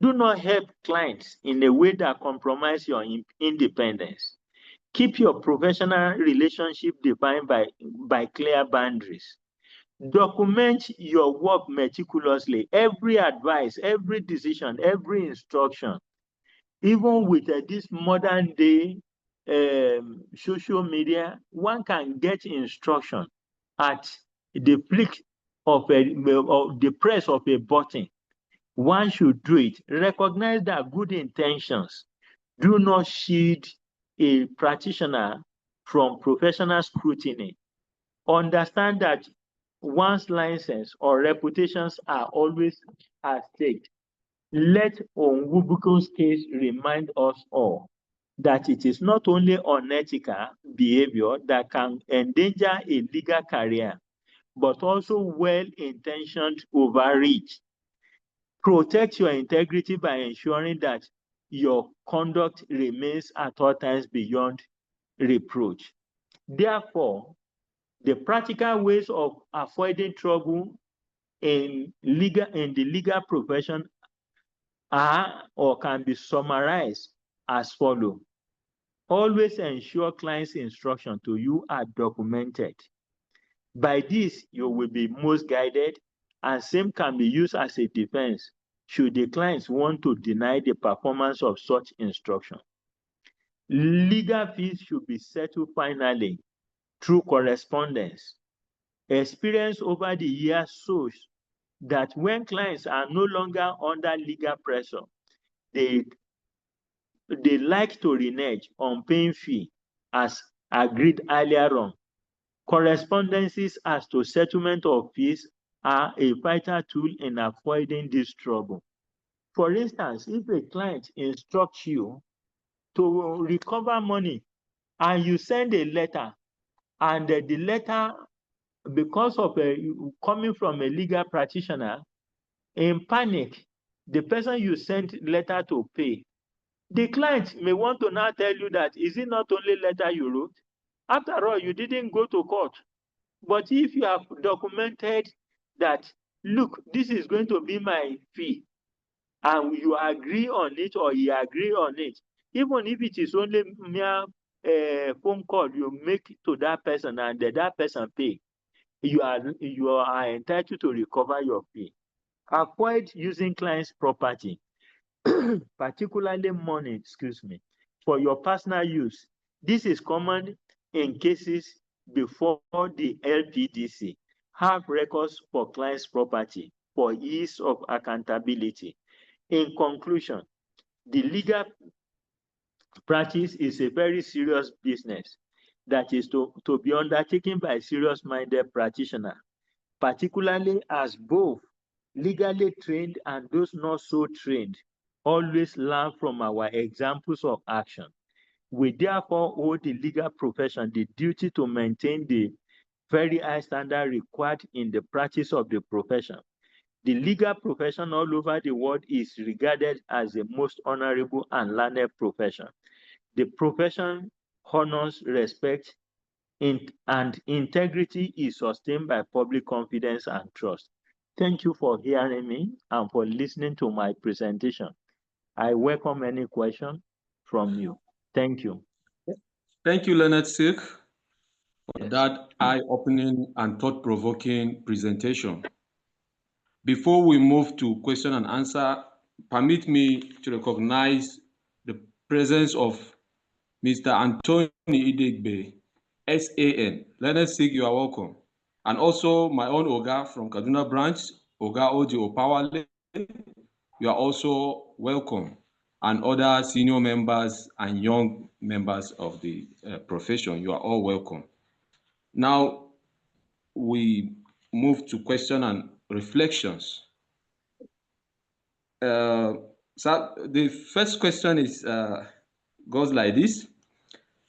Do not help clients in a way that compromises your independence. Keep your professional relationship defined by clear boundaries. Document your work meticulously. Every advice, every decision, every instruction. Even with this modern day social media, one can get instruction at the flick of the press of a button. One should do it. Recognize that good intentions do not shield a practitioner from professional scrutiny. Understand that one's license or reputations are always at stake. Let Onwubuko's case remind us all that it is not only unethical behavior that can endanger a legal career, but also well-intentioned overreach. Protect your integrity by ensuring that your conduct remains at all times beyond reproach. Therefore, the practical ways of avoiding trouble in the legal profession are or can be summarized as follows. Always ensure client's instruction to you are documented. By this, you will be most guided, and same can be used as a defense should the clients want to deny the performance of such instruction. Legal fees should be settled finally through correspondence. Experience over the years shows that when clients are no longer under legal pressure, they like to renege on paying fee as agreed earlier on. Correspondences as to settlement of fees are a vital tool in avoiding this trouble. For instance, if a client instructs you to recover money and you send a letter, and the letter, because of coming from a legal practitioner, in panic, the person you sent letter to pay, the client may want to now tell you that, is it not only letter you wrote? After all, you didn't go to court. But if you have documented that, look, this is going to be my fee, and you agree on it or you agree on it, even if it is only mere phone call you make to that person and that person pay, you are entitled to recover your fee. Avoid using client's property, particularly money, for your personal use. This is common in cases before the LPDC. Have records for client's property for ease of accountability. In conclusion, the legal practice is a very serious business that is to be undertaken by a serious-minded practitioner, particularly as both legally trained and those not so trained always learn from our examples of action. We therefore owe the legal profession the duty to maintain the very high standard required in the practice of the profession. The legal profession all over the world is regarded as the most honorable and learned profession. The profession honors, respect, and integrity is sustained by public confidence and trust. Thank you for hearing me and for listening to my presentation. I welcome any question from you. Thank you. Thank you, Leonard Silk, for Yes. that eye-opening and thought-provoking presentation. Before we move to question and answer, permit me to recognize the presence of Mr. Anthony Idegbe, SAN. Leonard Silk, you are welcome. And also my own Oga from Kaduna branch, Oga Oji Opawale, you are also welcome. And other senior members and young members of the profession, you are all welcome. Now, we move to question and reflections. So the first question is goes like this: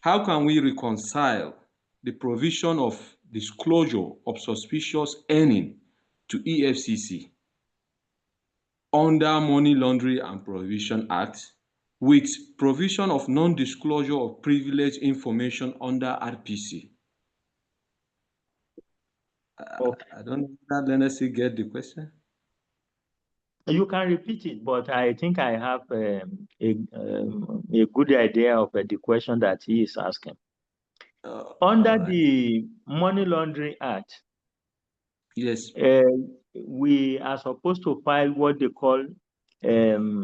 how can we reconcile the provision of disclosure of suspicious earning to EFCC under Money Laundering and Prohibition Act with provision of non-disclosure of privileged information under RPC? Okay. I don't know if that Lenesi get the question. You can repeat it, but I think I have a good idea of the question that he is asking. Under right. the Money Laundering Act, Yes. we are supposed to file what they call SCUML,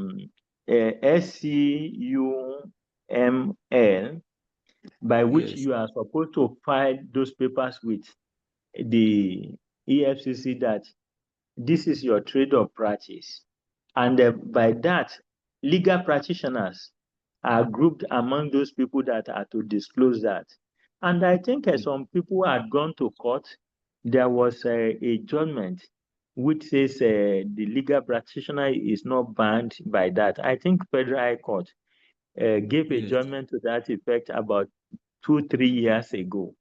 by which Yes. you are supposed to file those papers with the EFCC that this is your trade or practice. And by that, legal practitioners are grouped among those people that are to disclose that. And I think some people had gone to court. There was a judgment which says the legal practitioner is not banned by that. I think Federal High Court gave a Yes. judgment to that effect about 2-3 years ago,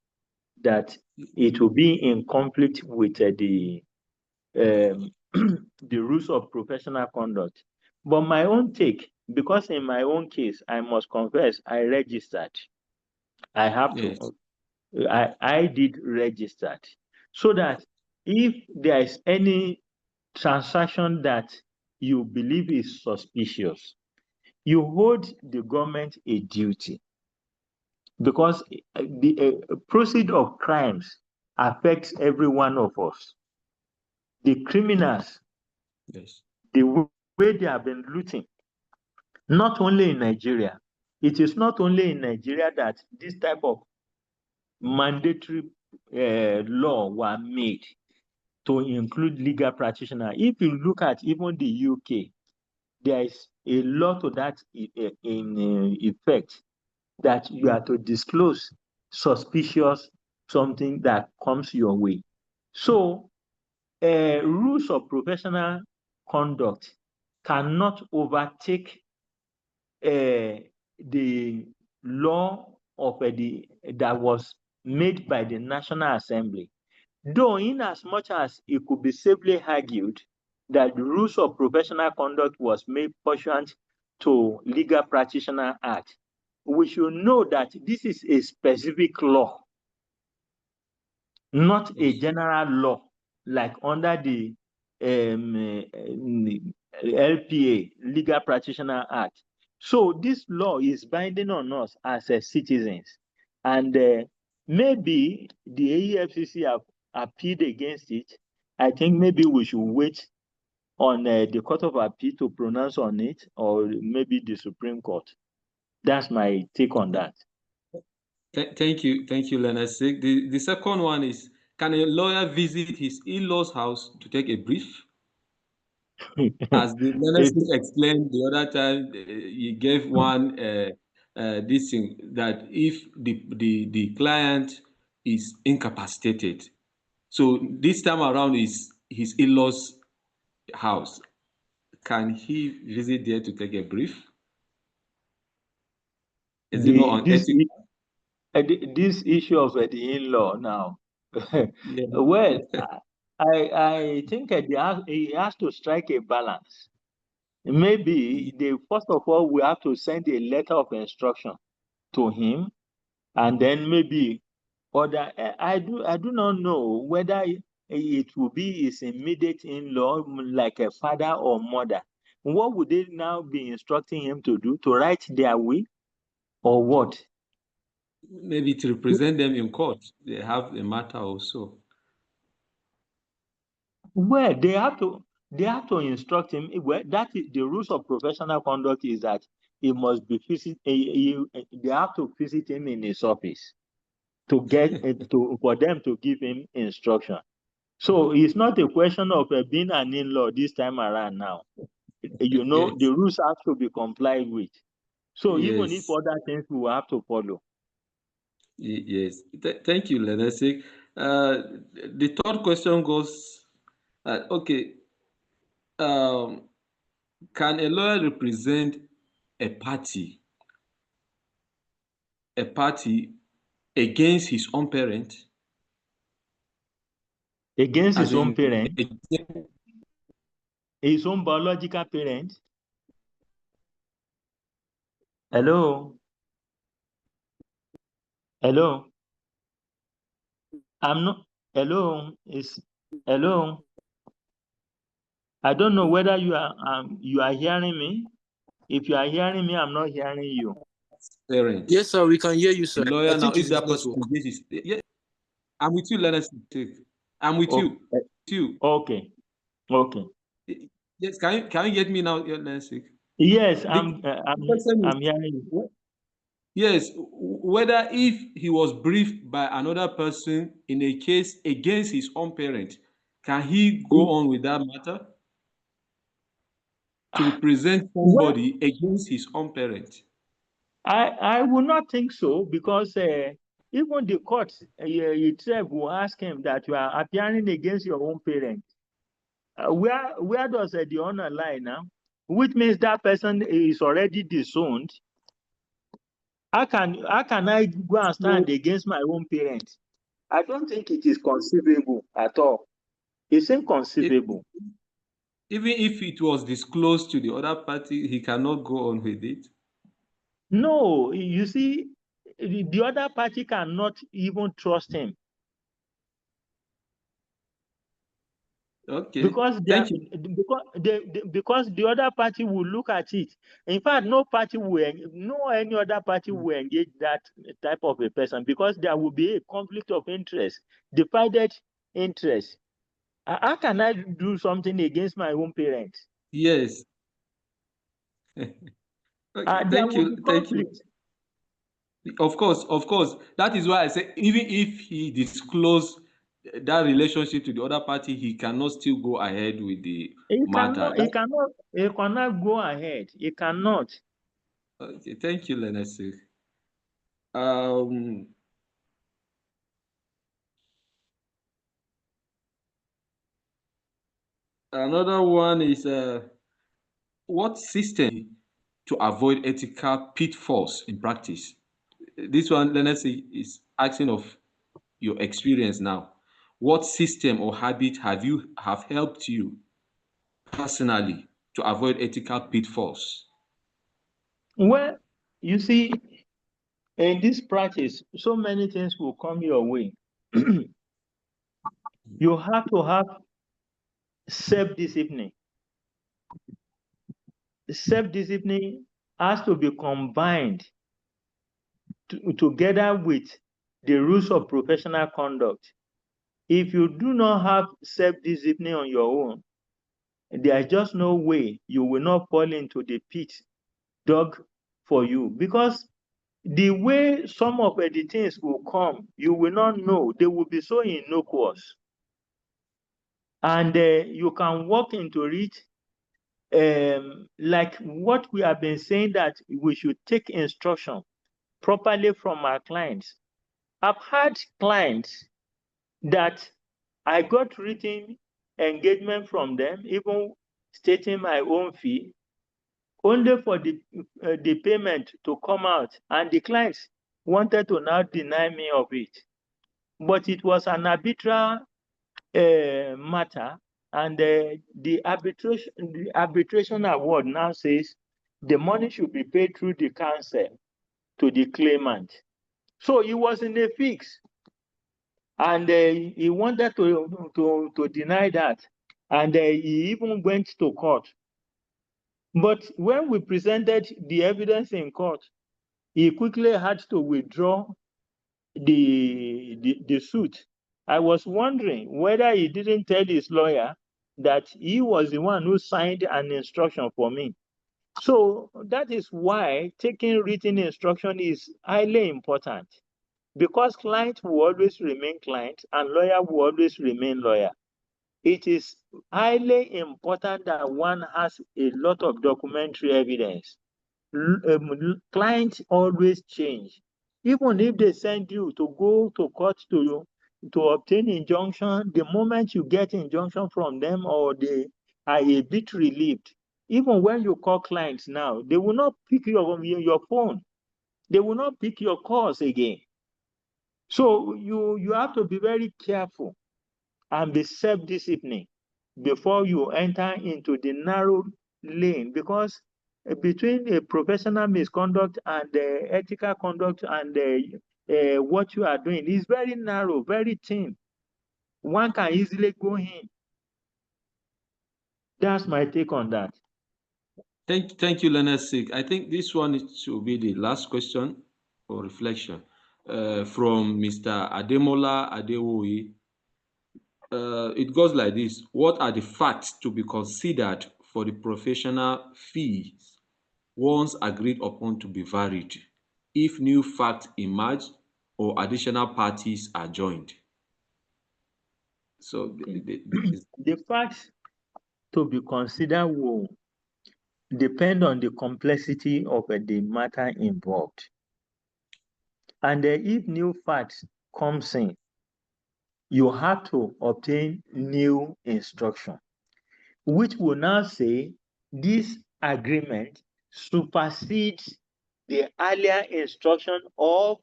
that it will be in conflict with the rules of professional conduct. But my own take, because in my own case, I must confess, I registered. I have Yes. to. I did registered, so that if there is any transaction that you believe is suspicious, you hold the government a duty, because the proceed of crimes affects every one of us. The criminals, Yes. the way they have been looting, not only in Nigeria. It is not only in Nigeria that this type of mandatory law were made to include legal practitioners. If you look at even the UK, there is a law to that in effect, that you are to disclose suspicious something that comes your way. So, rules of professional conduct cannot overtake the law of that was made by the National Assembly. Though, in as much as it could be safely argued that the rules of professional conduct was made pursuant to Legal Practitioner Act, we should know that this is a specific law, not a general law like under the LPA, Legal Practitioner Act. So this law is binding on us as citizens, and maybe the AEFCC have appealed against it. I think maybe we should wait on the Court of Appeal to pronounce on it, or maybe the Supreme Court. That's my take on that. Thank you, Leonard. The second one is, can a lawyer visit his in-laws' house to take a brief? As the Leonard explained the other time, he gave one this thing that if the client is incapacitated, so this time around is his in-laws' house, can he visit there to take a brief? Is it not unethical? This issue of the in-law now, Yeah. well, I think he has to strike a balance. Maybe first of all, we have to send a letter of instruction to him, and then maybe other. I do not know whether it will be his immediate in-law, like a father or mother. What would they now be instructing him to do? To write their will, or what? Maybe to represent them in court. They have a matter also. Well, they have to instruct him. Well, that is the rules of professional conduct, is that he must be they have to visit him in his office to get for them to give him instruction. So it's not a question of being an in-law this time around now. You know, Yes. the rules have to be complied with. So even if Yes. other things we will have to follow. Yes. Thank you, Lenesik. The third question goes, okay, can a lawyer represent a party against his own parent? Against As his own in, parent, his own biological parent. Hello? Hello? I'm not. Hello? Hello? I don't know whether you are hearing me. If you are hearing me, I'm not hearing you. parent. Yes, sir, we can hear you, sir. The lawyer I now, think if it's his that person network. engages, yeah, I'm with you, Lenesik. I'm with you. Okay. Okay. Yes, can you get me now, Lenesik? Yes, The I'm question is, hearing you. yes, whether if he was briefed by another person in a case against his own parent, can he go on with that matter to represent Well, somebody against his own parent? I would not think so, because even the court itself will ask him that you are appearing against your own parent. Where does the honor lie now? Which means that person is already disowned. How can I go and stand against my own parents? I don't think it is conceivable at all. It's inconceivable. Even if it was disclosed to the other party, he cannot go on with it. No, you see, the other party cannot even trust him. Okay, Because thank you. because the other party will look at it. In fact, no any other party will engage that type of a person, because there will be a conflict of interest, divided interest. How can I do something against my own parents? Yes. Okay, There will be thank you. conflict. Of course. That is why I say even if he disclosed that relationship to the other party, he cannot still go ahead with the matter. He cannot go ahead. He cannot. Okay, thank you, Lenesik. Um, Another one is what system to avoid ethical pitfalls in practice? This one, let's say, is asking of your experience now. What system or habit have helped you personally to avoid ethical pitfalls? Well, you see, in this practice, so many things will come your way. You have to have self-discipline. Self-discipline has to be combined together with the rules of professional conduct. If you do not have self-discipline on your own, there is just no way you will not fall into the pit dug for you, because the way some of the things will come, you will not know. They will be so innocuous, and you can walk into it, like what we have been saying, that we should take instruction properly from our clients. I've had clients that I got written engagement from them, even stating my own fee, only for the payment to come out, and the clients wanted to now deny me of it. But it was an arbitrary matter, and the arbitration award now says the money should be paid through the council to the claimant. So he was in a fix, and he wanted to deny that, and he even went to court. But when we presented the evidence in court, he quickly had to withdraw the suit. I was wondering whether he didn't tell his lawyer that he was the one who signed an instruction for me. So that is why taking written instruction is highly important, because client will always remain client and lawyer will always remain lawyer. It is highly important that one has a lot of documentary evidence. Clients always change. Even if they send you to go to court to obtain injunction, the moment you get injunction from them or they are a bit relieved, even when you call clients now, they will not pick your phone. They will not pick your calls again. So you have to be very careful and be self-disciplined before you enter into the narrow lane, because between a professional misconduct and ethical conduct and what you are doing is very narrow, very thin. One can easily go in. That's my take on that. Thank you, Leonard Sik. I think this one should be the last question for reflection from Mr. Ademola Adewoye. It goes like this. What are the facts to be considered for the professional fees once agreed upon to be varied if new facts emerge or additional parties are joined? So the facts to be considered will depend on the complexity of the matter involved. And if new facts comes in, you have to obtain new instruction, which will now say this agreement supersedes the earlier instruction of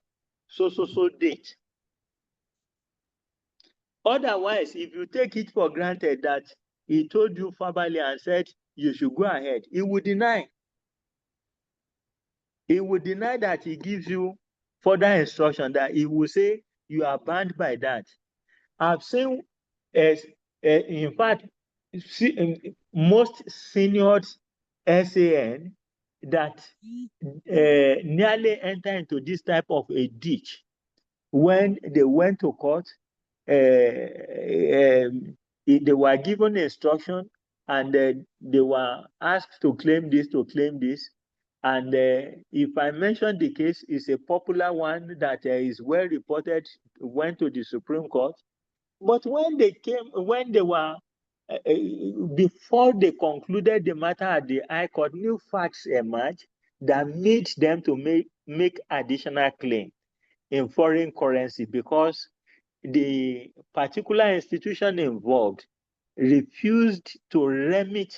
so date. Otherwise, if you take it for granted that he told you verbally and said you should go ahead, he would deny. He would deny that he gives you further instruction, that he will say you are bound by that. I've seen, in fact, most senior SAN that nearly enter into this type of a ditch when they went to court. They were given instruction and they were asked to claim this, and if I mention the case, it's a popular one that is well reported, went to the Supreme Court. But when they were before they concluded the matter at the High Court, new facts emerged that made them to make additional claim in foreign currency, because the particular institution involved refused to remit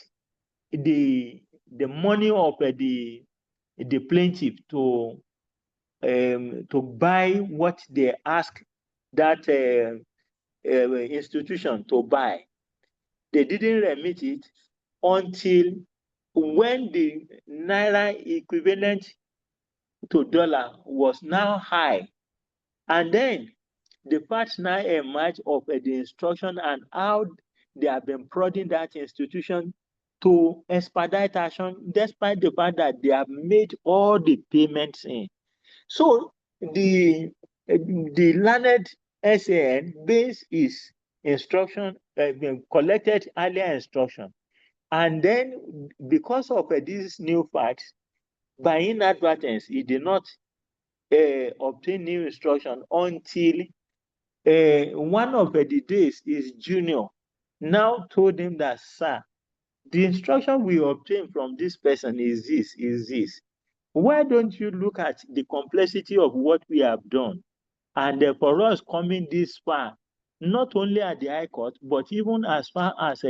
the money of the plaintiff to buy what they ask that institution to buy. They didn't remit it until when the naira equivalent to dollar was now high. And then the facts now emerge of the instruction and how they have been prodding that institution to expedite action, despite the fact that they have made all the payments in. So the learned SAN based its instruction, collected earlier instruction, and then because of these new facts, by inadvertence, he did not obtain new instruction until one of the days his junior now told him that, sir, the instruction we obtained from this person is this. Why don't you look at the complexity of what we have done? And for us coming this far, not only at the High Court, but even as far as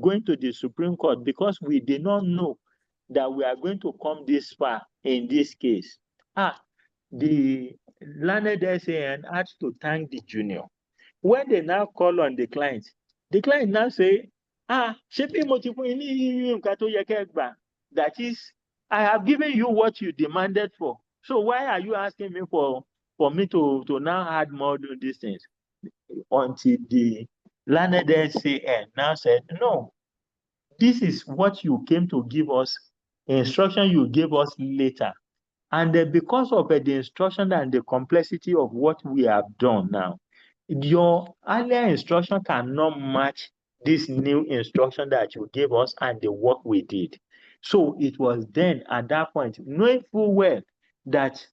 going to the Supreme Court, because we did not know that we are going to come this far in this case. The learned SAN had to thank the junior. When they now call on the client now say, that is, I have given you what you demanded for. So why are you asking me for me to now add more to these things? Until the learned SAN now said, no, this is what you came to give us, instruction you gave us later. And because of the instruction and the complexity of what we have done now, your earlier instruction cannot match this new instruction that you gave us and the work we did. So it was then at that point, knowing full well that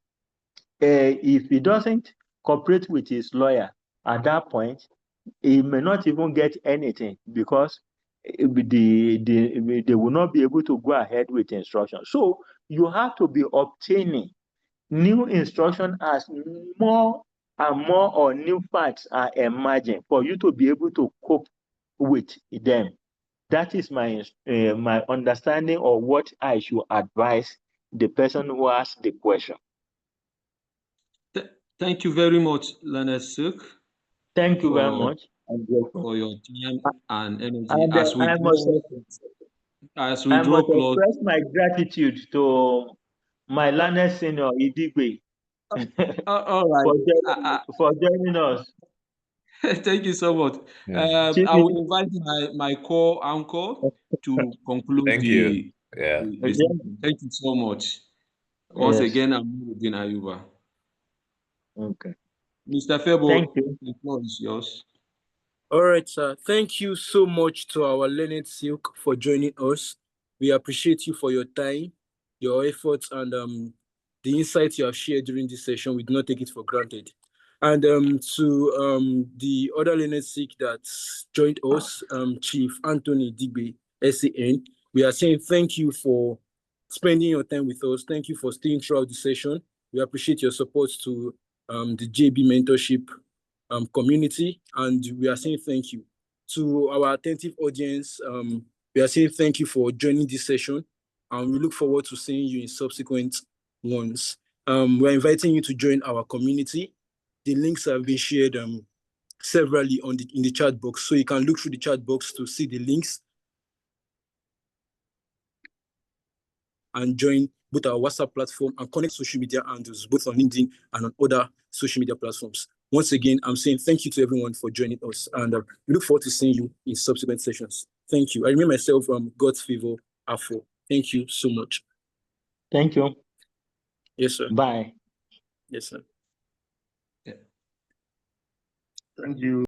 if he doesn't cooperate with his lawyer at that point, he may not even get anything because they will not be able to go ahead with instruction. So you have to be obtaining new instruction as more and more or new facts are emerging for you to be able to cope with them. That is my my understanding of what I should advise the person who asked the question. Thank you very much, Leonard Silk. Thank you very much. For your time and energy. And as we draw close, express my gratitude to my learned senior Idigwe all right. for joining us. Thank you so much. Yeah. I will invite my co-anchor to conclude Thank you. Yeah. Thank you so much. Once again, I'm Muruddin Ayuba. Okay. Mr. Febo, thank you. The floor is yours. All right, sir. Thank you so much to our learned Silk for joining us. We appreciate you for your time, your efforts, and the insights you have shared during this session. We do not take it for granted. And to the other learned Silk that joined us, Chief Anthony Digbe, SAN, we are saying thank you for spending your time with us. Thank you for staying throughout the session. We appreciate your support to the JB Mentorship community, and we are saying thank you to our attentive audience. We are saying thank you for joining this session, and we look forward to seeing you in subsequent ones. We're inviting you to join our community. The links have been shared severally in the chat box, so you can look through the chat box to see the links and join both our WhatsApp platform and connect social media handles, both on LinkedIn and on other social media platforms. Once again, I'm saying thank you to everyone for joining us, and we look forward to seeing you in subsequent sessions. Thank you. I remain myself, God's Favor Afro. Thank you so much. Thank you. Yes, sir. Bye. Yes, sir. Thank you.